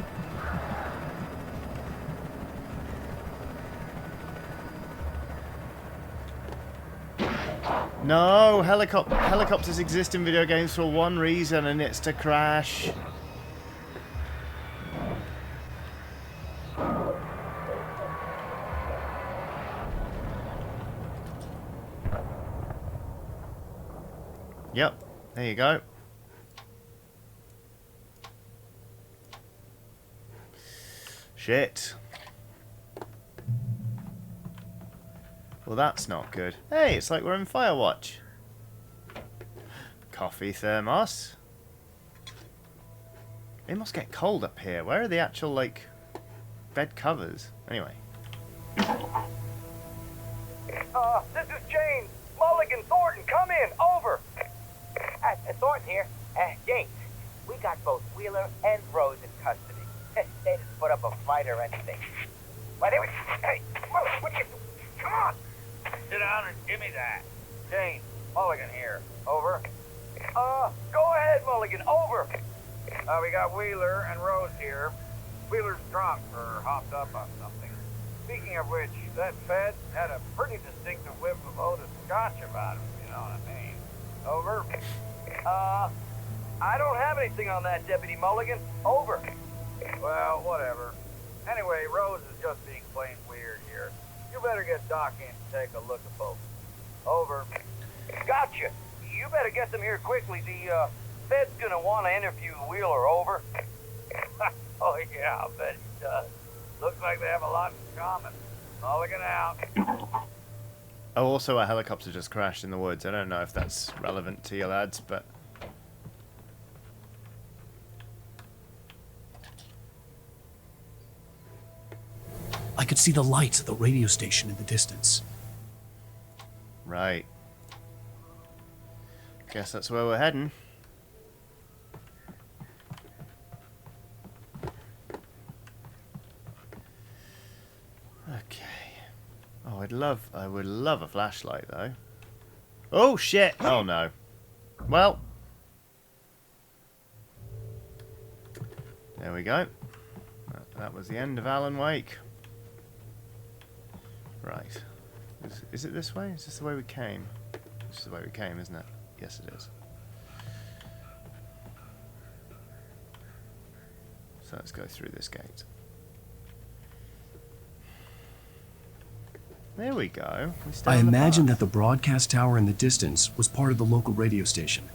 No, helicopters exist in video games for one reason, and it's to crash. Yep, there you go. Shit. Well, that's not good. Hey, it's like we're in Firewatch. Coffee thermos. It must get cold up here. Where are the actual, like, bed covers? Anyway. This is James. Mulligan, Thornton, come in. Over. Thornton here. James, we got both Wheeler and Rose in custody. They didn't put up a fight or anything. Why, they were... Hey, what are you... Come on. Sit down and give me that. James, Mulligan here. Over. Go ahead, Mulligan. Over. We got Wheeler and Rose here. Wheeler's drunk or hopped up on something. Speaking of which, that Fed had a pretty distinctive whiff of Otis Scotch about him, you know what I mean. Over. I don't have anything on that, Deputy Mulligan. Over. Well, whatever. Anyway, Rose is just being plain weird here. You better get Doc in to take a look at both. Over. Gotcha. You better get them here quickly. The Fed's gonna want to interview Wheeler. Over. Oh yeah, I'll bet he does. Looks like they have a lot in common. Mulligan out. Oh, also a helicopter just crashed in the woods. I don't know if that's relevant to you lads, but... I could see the lights of the radio station in the distance. Right. Guess that's where we're heading. Okay. Oh, I would love a flashlight though. Oh shit! Oh no. Well. There we go. That was the end of Alan Wake. Right. Is it this way? Is this the way we came? This is the way we came, isn't it? Yes, it is. So let's go through this gate. There we go. I imagined that the broadcast tower in the distance was part of the local radio station.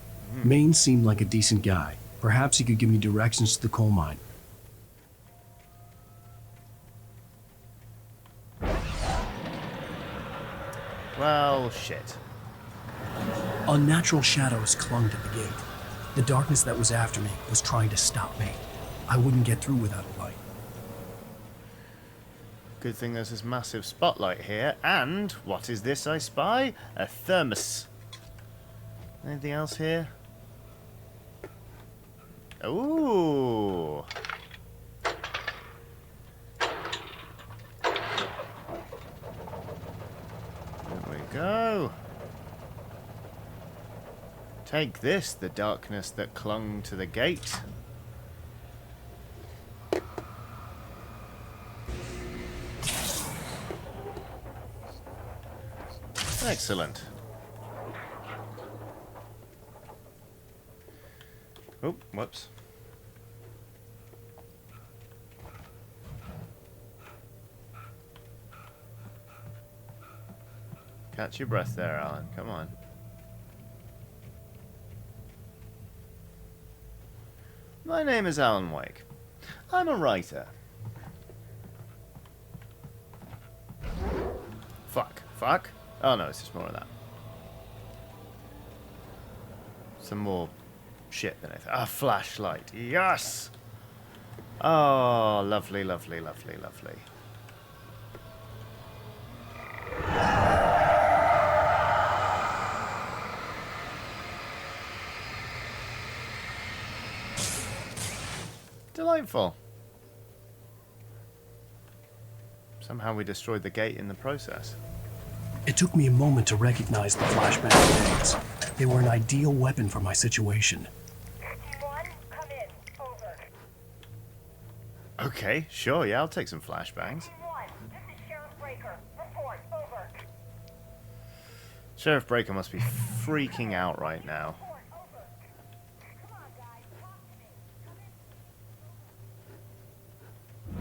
Maine seemed like a decent guy. Perhaps he could give me directions to the coal mine. Well, shit. Unnatural shadows clung to the gate. The darkness that was after me was trying to stop me. I wouldn't get through without a light. Good thing there's this massive spotlight here. And what is this I spy? A thermos. Anything else here? Ooh. There we go. Take this, the darkness that clung to the gate. Excellent. Oh, whoops. Catch your breath there, Alan. Come on. My name is Alan Wake. I'm a writer. Fuck. Oh no, it's just more of that. Some more shit than I thought. Ah, flashlight. Yes! Oh, lovely, lovely, lovely, lovely. Delightful. Somehow we destroyed the gate in the process. It took me a moment to recognize the flashbang grenades. They were an ideal weapon for my situation. Okay, sure, yeah, I'll take some flashbangs. Sheriff Breaker must be freaking out right now.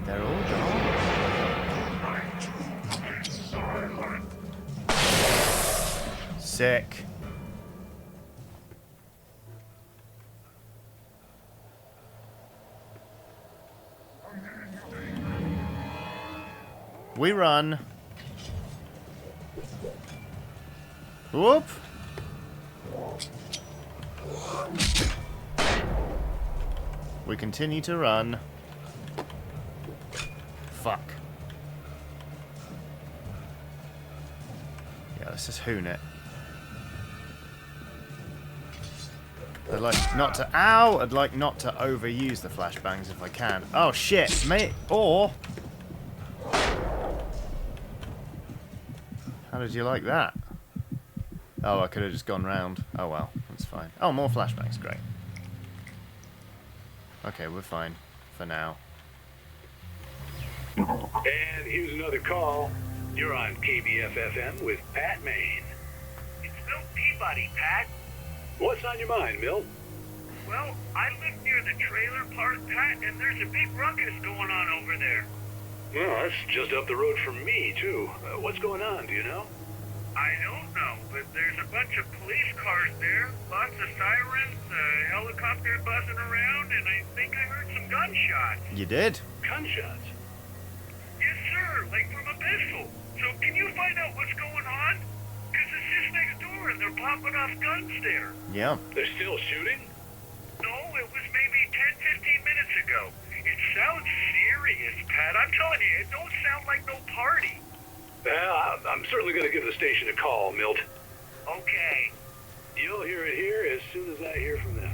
They're all gone. Sick. We run. Whoop. We continue to run. Fuck. Yeah, let's just hoon it. I'd like not to... Ow! I'd like not to overuse the flashbangs if I can. Oh, shit! Mate! Or... How did you like that? Oh, I could have just gone round. Oh, well. That's fine. Oh, more flashbangs. Great. Okay, we're fine. For now. And here's another call. You're on KBF-FM with Pat Maine. It's Milt Peabody, Pat. What's on your mind, Milt? Well, I live near the trailer park, Pat, and there's a big ruckus going on over there. Well, that's just up the road from me, too. What's going on, do you know? I don't know, but there's a bunch of police cars there, lots of sirens, a helicopter buzzing around, and I think I heard some gunshots. You did? Gunshots? Yes, sir, like from a pistol. So can you find out what's going on? popping off guns there. Yeah. They're still shooting? No, it was maybe 10, 15 minutes ago. It sounds serious, Pat. I'm telling you, it don't sound like no party. Well, I'm certainly going to give the station a call, Milt. Okay. You'll hear it here as soon as I hear from them.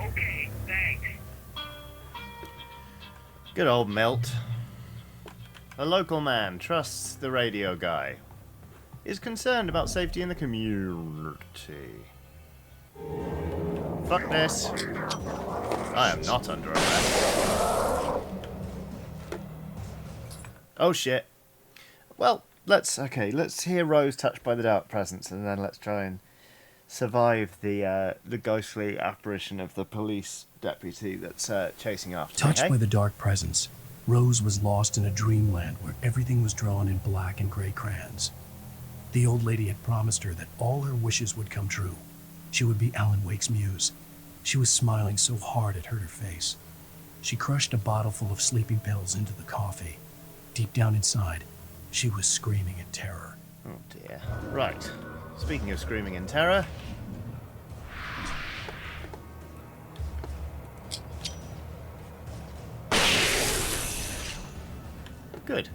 Okay, thanks. Good old Milt. A local man trusts the radio guy. Is concerned about safety in the community. Fuck this. I am not under arrest. Oh shit. Well, let's hear Rose touched by the dark presence, and then let's try and survive the ghostly apparition of the police deputy that's chasing after Touched me. by the dark presence, Rose was lost in a dreamland where everything was drawn in black and gray crayons. The old lady had promised her that all her wishes would come true. She would be Alan Wake's muse. She was smiling so hard it hurt her face. She crushed a bottle full of sleeping pills into the coffee. Deep down inside, she was screaming in terror. Oh dear. Right. Speaking of screaming in terror... Good.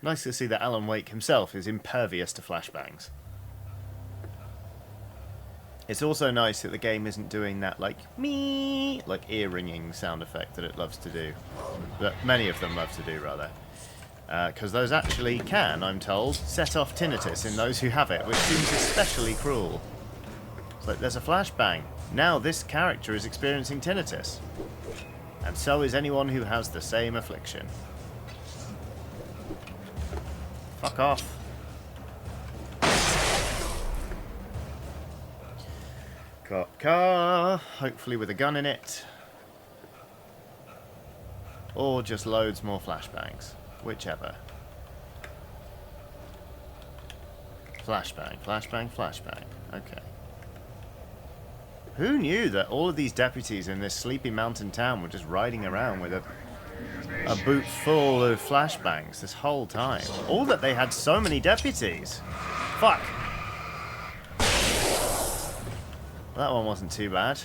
Nice to see that Alan Wake himself is impervious to flashbangs. It's also nice that the game isn't doing that like ear ringing sound effect that it loves to do. That many of them love to do, rather. Because those actually can, I'm told, set off tinnitus in those who have it, which seems especially cruel. It's like, there's a flashbang. Now this character is experiencing tinnitus. And so is anyone who has the same affliction. Fuck off. Got car, hopefully with a gun in it. Or just loads more flashbangs. Whichever. Flashbang, flashbang, flashbang. Okay. Who knew that all of these deputies in this sleepy mountain town were just riding around with a boot full of flashbangs this whole time? All that they had so many deputies. Fuck. That one wasn't too bad.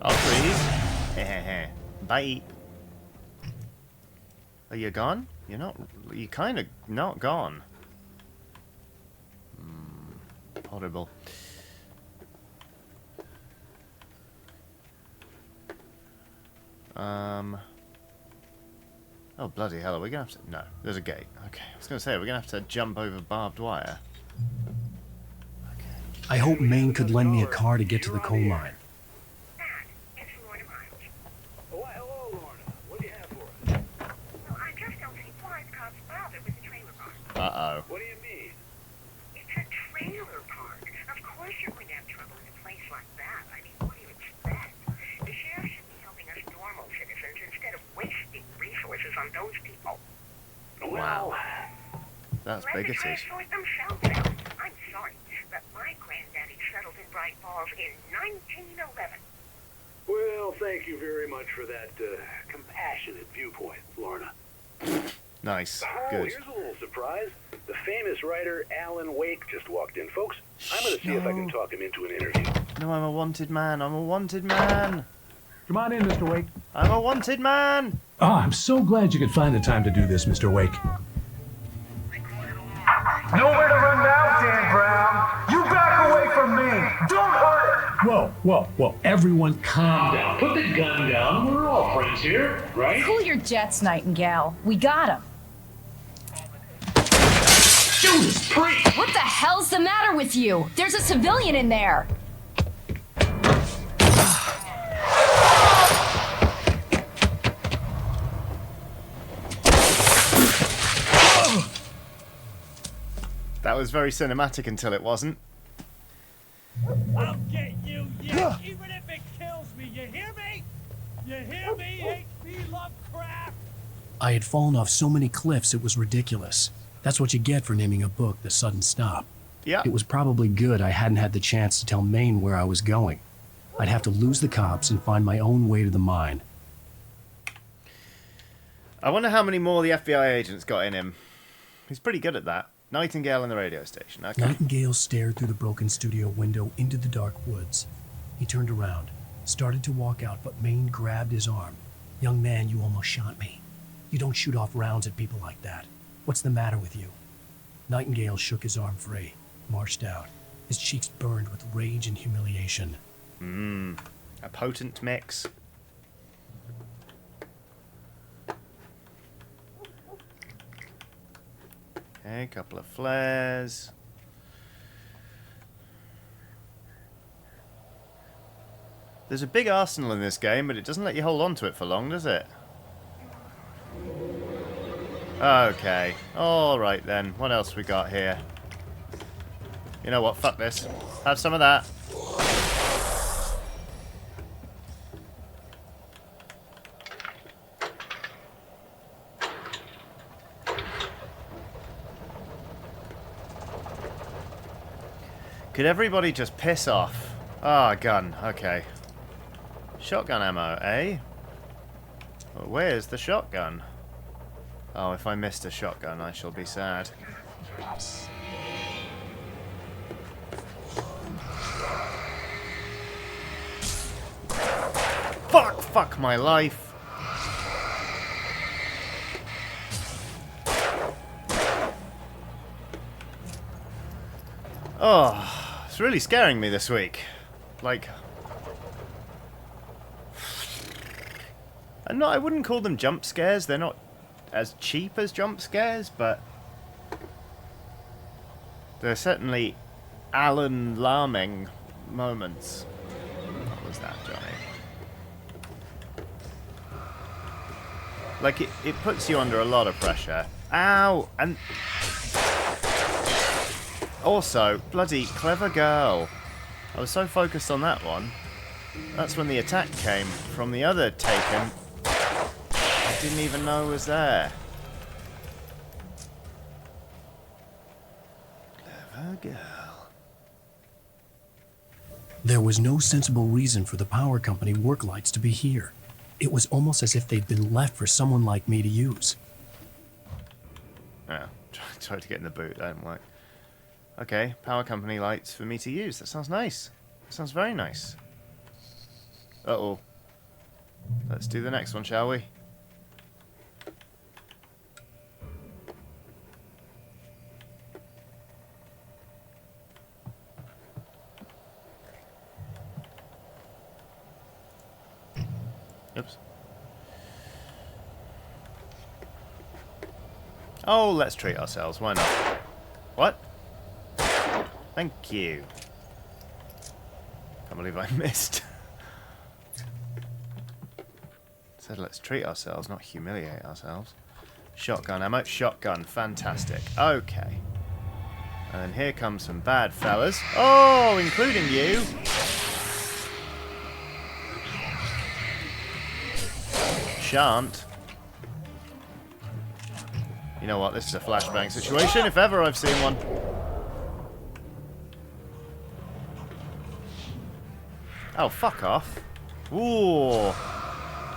I'll freeze. Bye. Are you gone? You're not. You're kind of not gone. Horrible. Oh bloody hell! Are we gonna have to? No, there's a gate. Okay, I was gonna say we're gonna have to jump over barbed wire. I hope Maine could lend me a car to get to the coal mine. Hello, Lorna. What do you have for us? Well, I just don't see why the cops bother with the trailer park. Uh-oh. What do you mean? It's a trailer park. Of course you're going to have trouble in a place like that. I mean, what do you expect? The sheriff should be helping us normal citizens instead of wasting resources on those people. Wow. That's Let the bigoted. trash sort themselves out. I'm sorry, but my granddaddy settled in Bright Falls in 1911. Well, thank you very much for that compassionate viewpoint, Lorna. Nice. Oh, Good. here's a little surprise. The famous writer Alan Wake just walked in, folks. I'm going to see if I can talk him into an interview. No, I'm a wanted man. I'm a wanted man. Come on in, Mr. Wake. I'm a wanted man. Oh, I'm so glad you could find the time to do this, Mr. Wake. Nowhere to run now, Dan Brown. You back away from me. Don't hurt her. Whoa. Everyone calm down. Put the gun down. We're all friends here, right? Cool your jets, Nightingale. We got him. Judas Priest! What the hell's the matter with you? There's a civilian in there. That was very cinematic until it wasn't. I'll get you, yeah, even if it kills me. me? You hear me? You hear me, H.P. Lovecraft? I had fallen off so many cliffs it was ridiculous. That's what you get for naming a book The Sudden Stop. Yeah. It was probably good I hadn't had the chance to tell Maine where I was going. I'd have to lose the cops and find my own way to the mine. I wonder how many more the FBI agents got in him. He's pretty good at that. Nightingale in the radio station. Okay. Nightingale stared through the broken studio window into the dark woods. He turned around, started to walk out, but Maine grabbed his arm. "Young man, you almost shot me. You don't shoot off rounds at people like that. What's the matter with you?" Nightingale shook his arm free, marched out. His cheeks burned with rage and humiliation. A potent mix. Okay, a couple of flares. There's a big arsenal in this game, but it doesn't let you hold on to it for long, does it? Okay. Alright then. What else we got here? You know what? Fuck this. Have some of that. Could everybody just piss off? Ah, gun. Okay. Shotgun ammo, eh? Well, where's the shotgun? Oh, if I missed a shotgun, I shall be sad. Fuck my life. Oh, it's really scaring me this week. Like, I wouldn't call them jump scares. They're not as cheap as jump scares, but they're certainly alarming moments. What was that, Johnny? Like, it puts you under a lot of pressure. Ow! And also, bloody clever girl. I was so focused on that one. That's when the attack came from the other Taken. I didn't even know was there. Clever girl. There was no sensible reason for the power company work lights to be here. It was almost as if they'd been left for someone like me to use. Oh, tried to get in the boot, that didn't work. Okay, power company lights for me to use. That sounds nice. That sounds very nice. Uh-oh. Let's do the next one, shall we? Oops. Oh, let's treat ourselves. Why not? What? Thank you. Can't believe I missed. Said let's treat ourselves, not humiliate ourselves. Shotgun ammo. Shotgun. Fantastic. Okay. And then here comes some bad fellas. Oh, including you. Shan't. You know what? This is a flashbang situation, if ever I've seen one. Oh, fuck off. Ooh.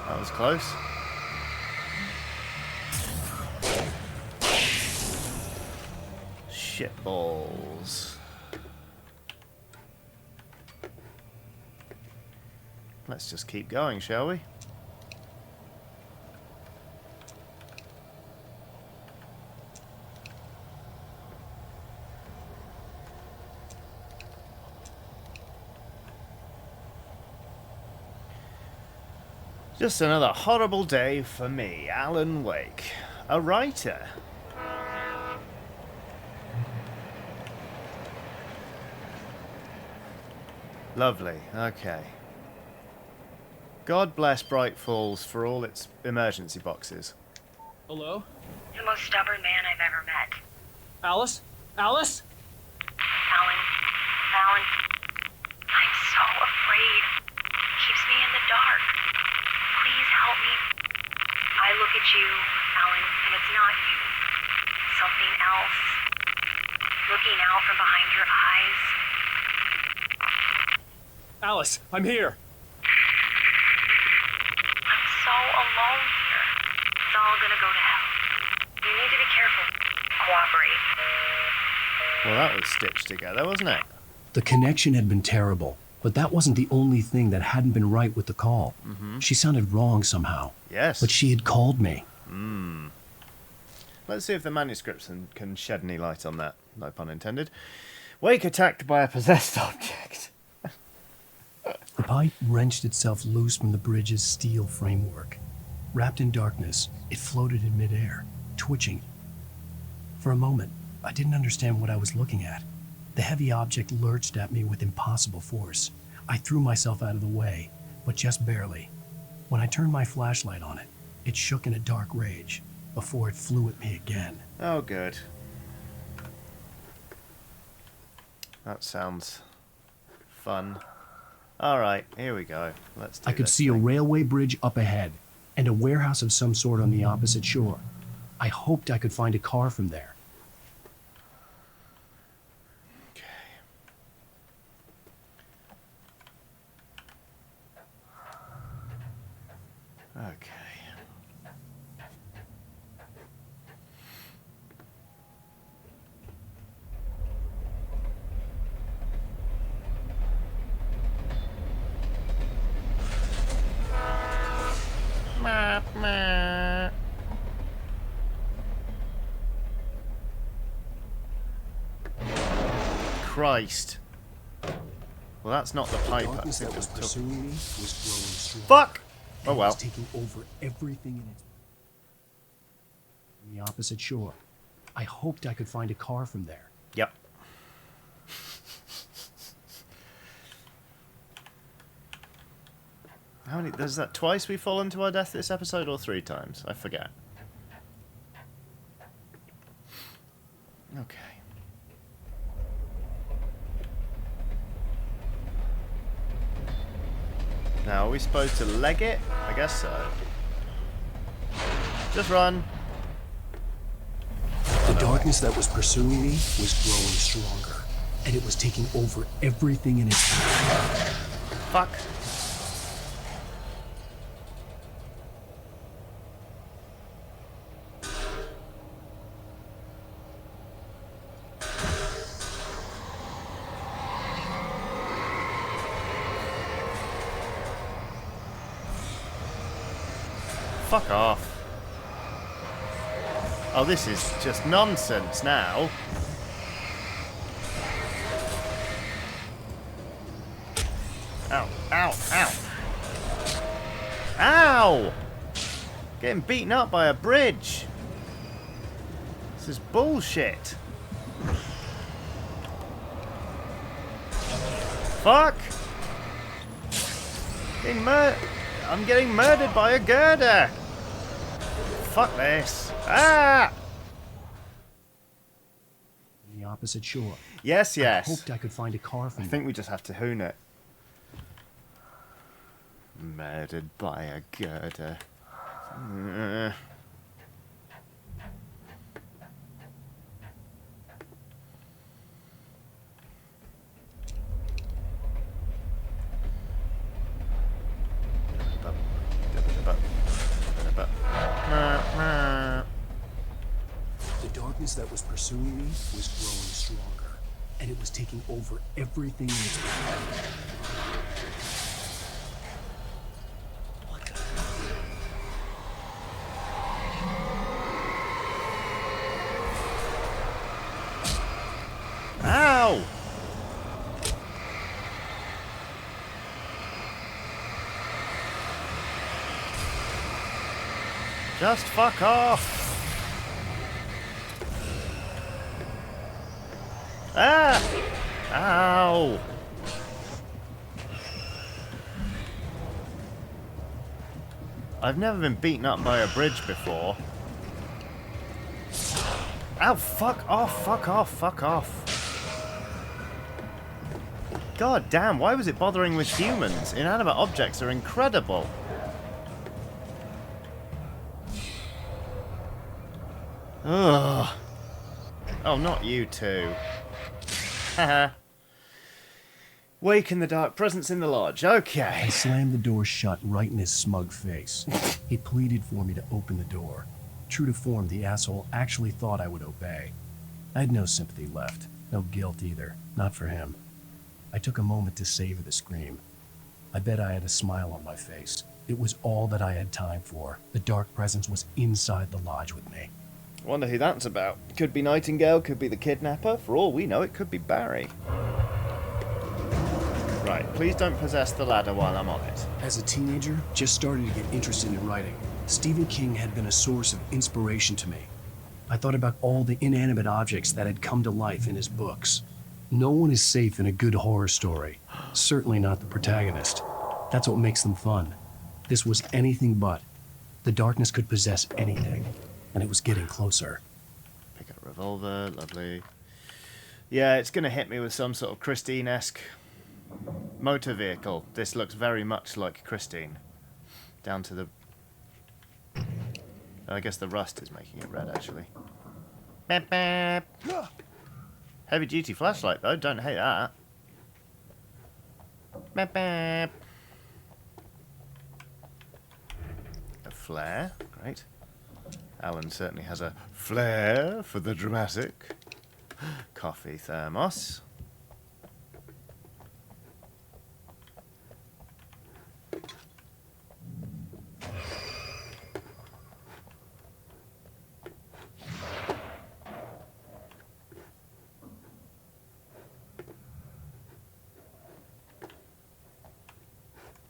That was close. Shitballs. Let's just keep going, shall we? Just another horrible day for me, Alan Wake, a writer. Lovely, okay. God bless Bright Falls for all its emergency boxes. Hello? The most stubborn man I've ever met. Alice? Alice? Alan. I'm so afraid. Keeps me in the at you, Alan, and it's not you. Something else. Looking out from behind your eyes. Alice, I'm here. I'm so alone here. It's all gonna go to hell. You need to be careful. Cooperate. Well, that was stitched together, wasn't it? The connection had been terrible, but that wasn't the only thing that hadn't been right with the call. She sounded wrong somehow. Yes. But she had called me. Let's see if the manuscripts can shed any light on that. No pun intended. Wake attacked by a possessed object. The pipe wrenched itself loose from the bridge's steel framework. Wrapped in darkness, it floated in midair, twitching. For a moment, I didn't understand what I was looking at. The heavy object lurched at me with impossible force. I threw myself out of the way, but just barely. When I turned my flashlight on it, it shook in a dark rage before it flew at me again. Oh, good. That sounds fun. Alright, here we go. Let's do I could this see a thing. railway bridge up ahead and a warehouse of some sort on the opposite shore. I hoped I could find a car from there. Okay. Christ. Well, that's not the pipe. Darkness that was pursuing me was growing strong. Fuck! And Oh well. It was taking over everything in its... On the opposite shore. I hoped I could find a car from there. Yep. How many? There's that twice we've fallen to our death this episode, or 3 times? I forget. Okay. Now, are we supposed to leg it? I guess so. Just run. The darkness that was pursuing me was growing stronger, and it was taking over everything in its path. Fuck. Fuck off. Oh, this is just nonsense now. Ow, ow, ow. Ow! Getting beaten up by a bridge. This is bullshit. Fuck! I'm getting murdered by a girder. Fuck this. Ah! On the opposite shore. Yes, yes. I hoped I could find a car from I think we just have to hoon it. Murdered by a girder. The darkness that was pursuing me was growing stronger, and it was taking over everything in its path. Ow! Just fuck off! Ah! Ow! I've never been beaten up by a bridge before. Ow, fuck off, fuck off, fuck off. God damn, why was it bothering with humans? Inanimate objects are incredible. Ugh. Oh, not you two. Haha. Wake in the dark, presence in the lodge. Okay. I slammed the door shut right in his smug face. He pleaded for me to open the door. True to form, the asshole actually thought I would obey. I had no sympathy left, no guilt either, not for him. I took a moment to savor the scream. I bet I had a smile on my face. It was all that I had time for. The dark presence was inside the lodge with me. Wonder who that's about. Could be Nightingale, could be the kidnapper. For all we know, it could be Barry. Right, please don't possess the ladder while I'm on it. As a teenager, just starting to get interested in writing, Stephen King had been a source of inspiration to me. I thought about all the inanimate objects that had come to life in his books. No one is safe in a good horror story. Certainly not the protagonist. That's what makes them fun. This was anything but. The darkness could possess anything, and it was getting closer. Pick up a revolver, lovely. Yeah, it's gonna hit me with some sort of Christine-esque motor vehicle. This looks very much like Christine. Down to the... I guess the rust is making it red, actually. Beep, beep. Heavy duty flashlight, though. Don't hate that. Beep, beep. A flare. Great. Alan certainly has a flair for the dramatic. Coffee thermos.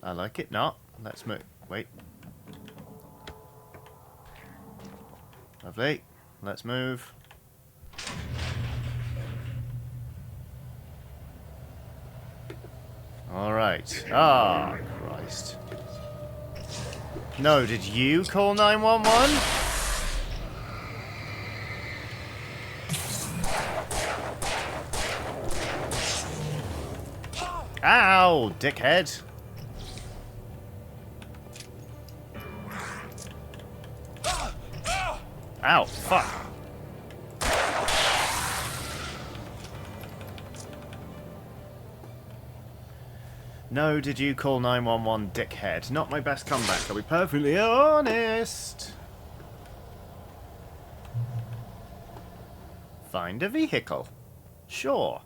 I like it not. Let's move. Wait. Lovely. Let's move. Alright. Ah, Christ. No, did you call 911? Ow, dickhead. Ow, fuck. No, did you call 911, dickhead? Not my best comeback, I'll be perfectly honest. Find a vehicle. Sure.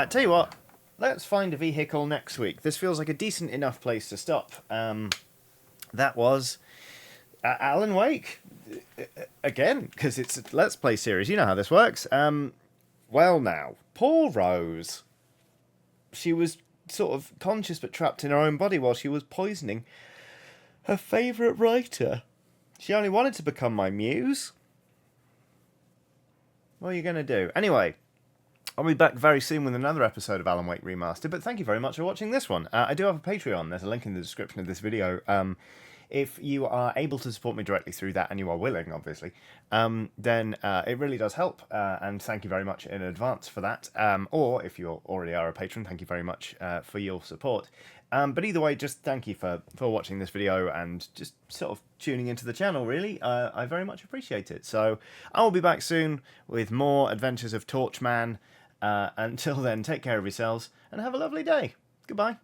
Tell you what, let's find a vehicle next week. This feels like a decent enough place to stop. That was Alan Wake. Again, because it's a Let's Play series. You know how this works. Well now, poor Rose. She was sort of conscious but trapped in her own body while she was poisoning her favourite writer. She only wanted to become my muse. What are you going to do? Anyway, I'll be back very soon with another episode of Alan Wake Remastered, but thank you very much for watching this one. I do have a Patreon. There's a link in the description of this video. If you are able to support me directly through that, and you are willing, obviously, then it really does help, and thank you very much in advance for that. Or, if you already are a patron, thank you very much for your support. But either way, just thank you for watching this video and just sort of tuning into the channel, really. I very much appreciate it. So, I will be back soon with more Adventures of Torchman. Until then, take care of yourselves, and have a lovely day. Goodbye.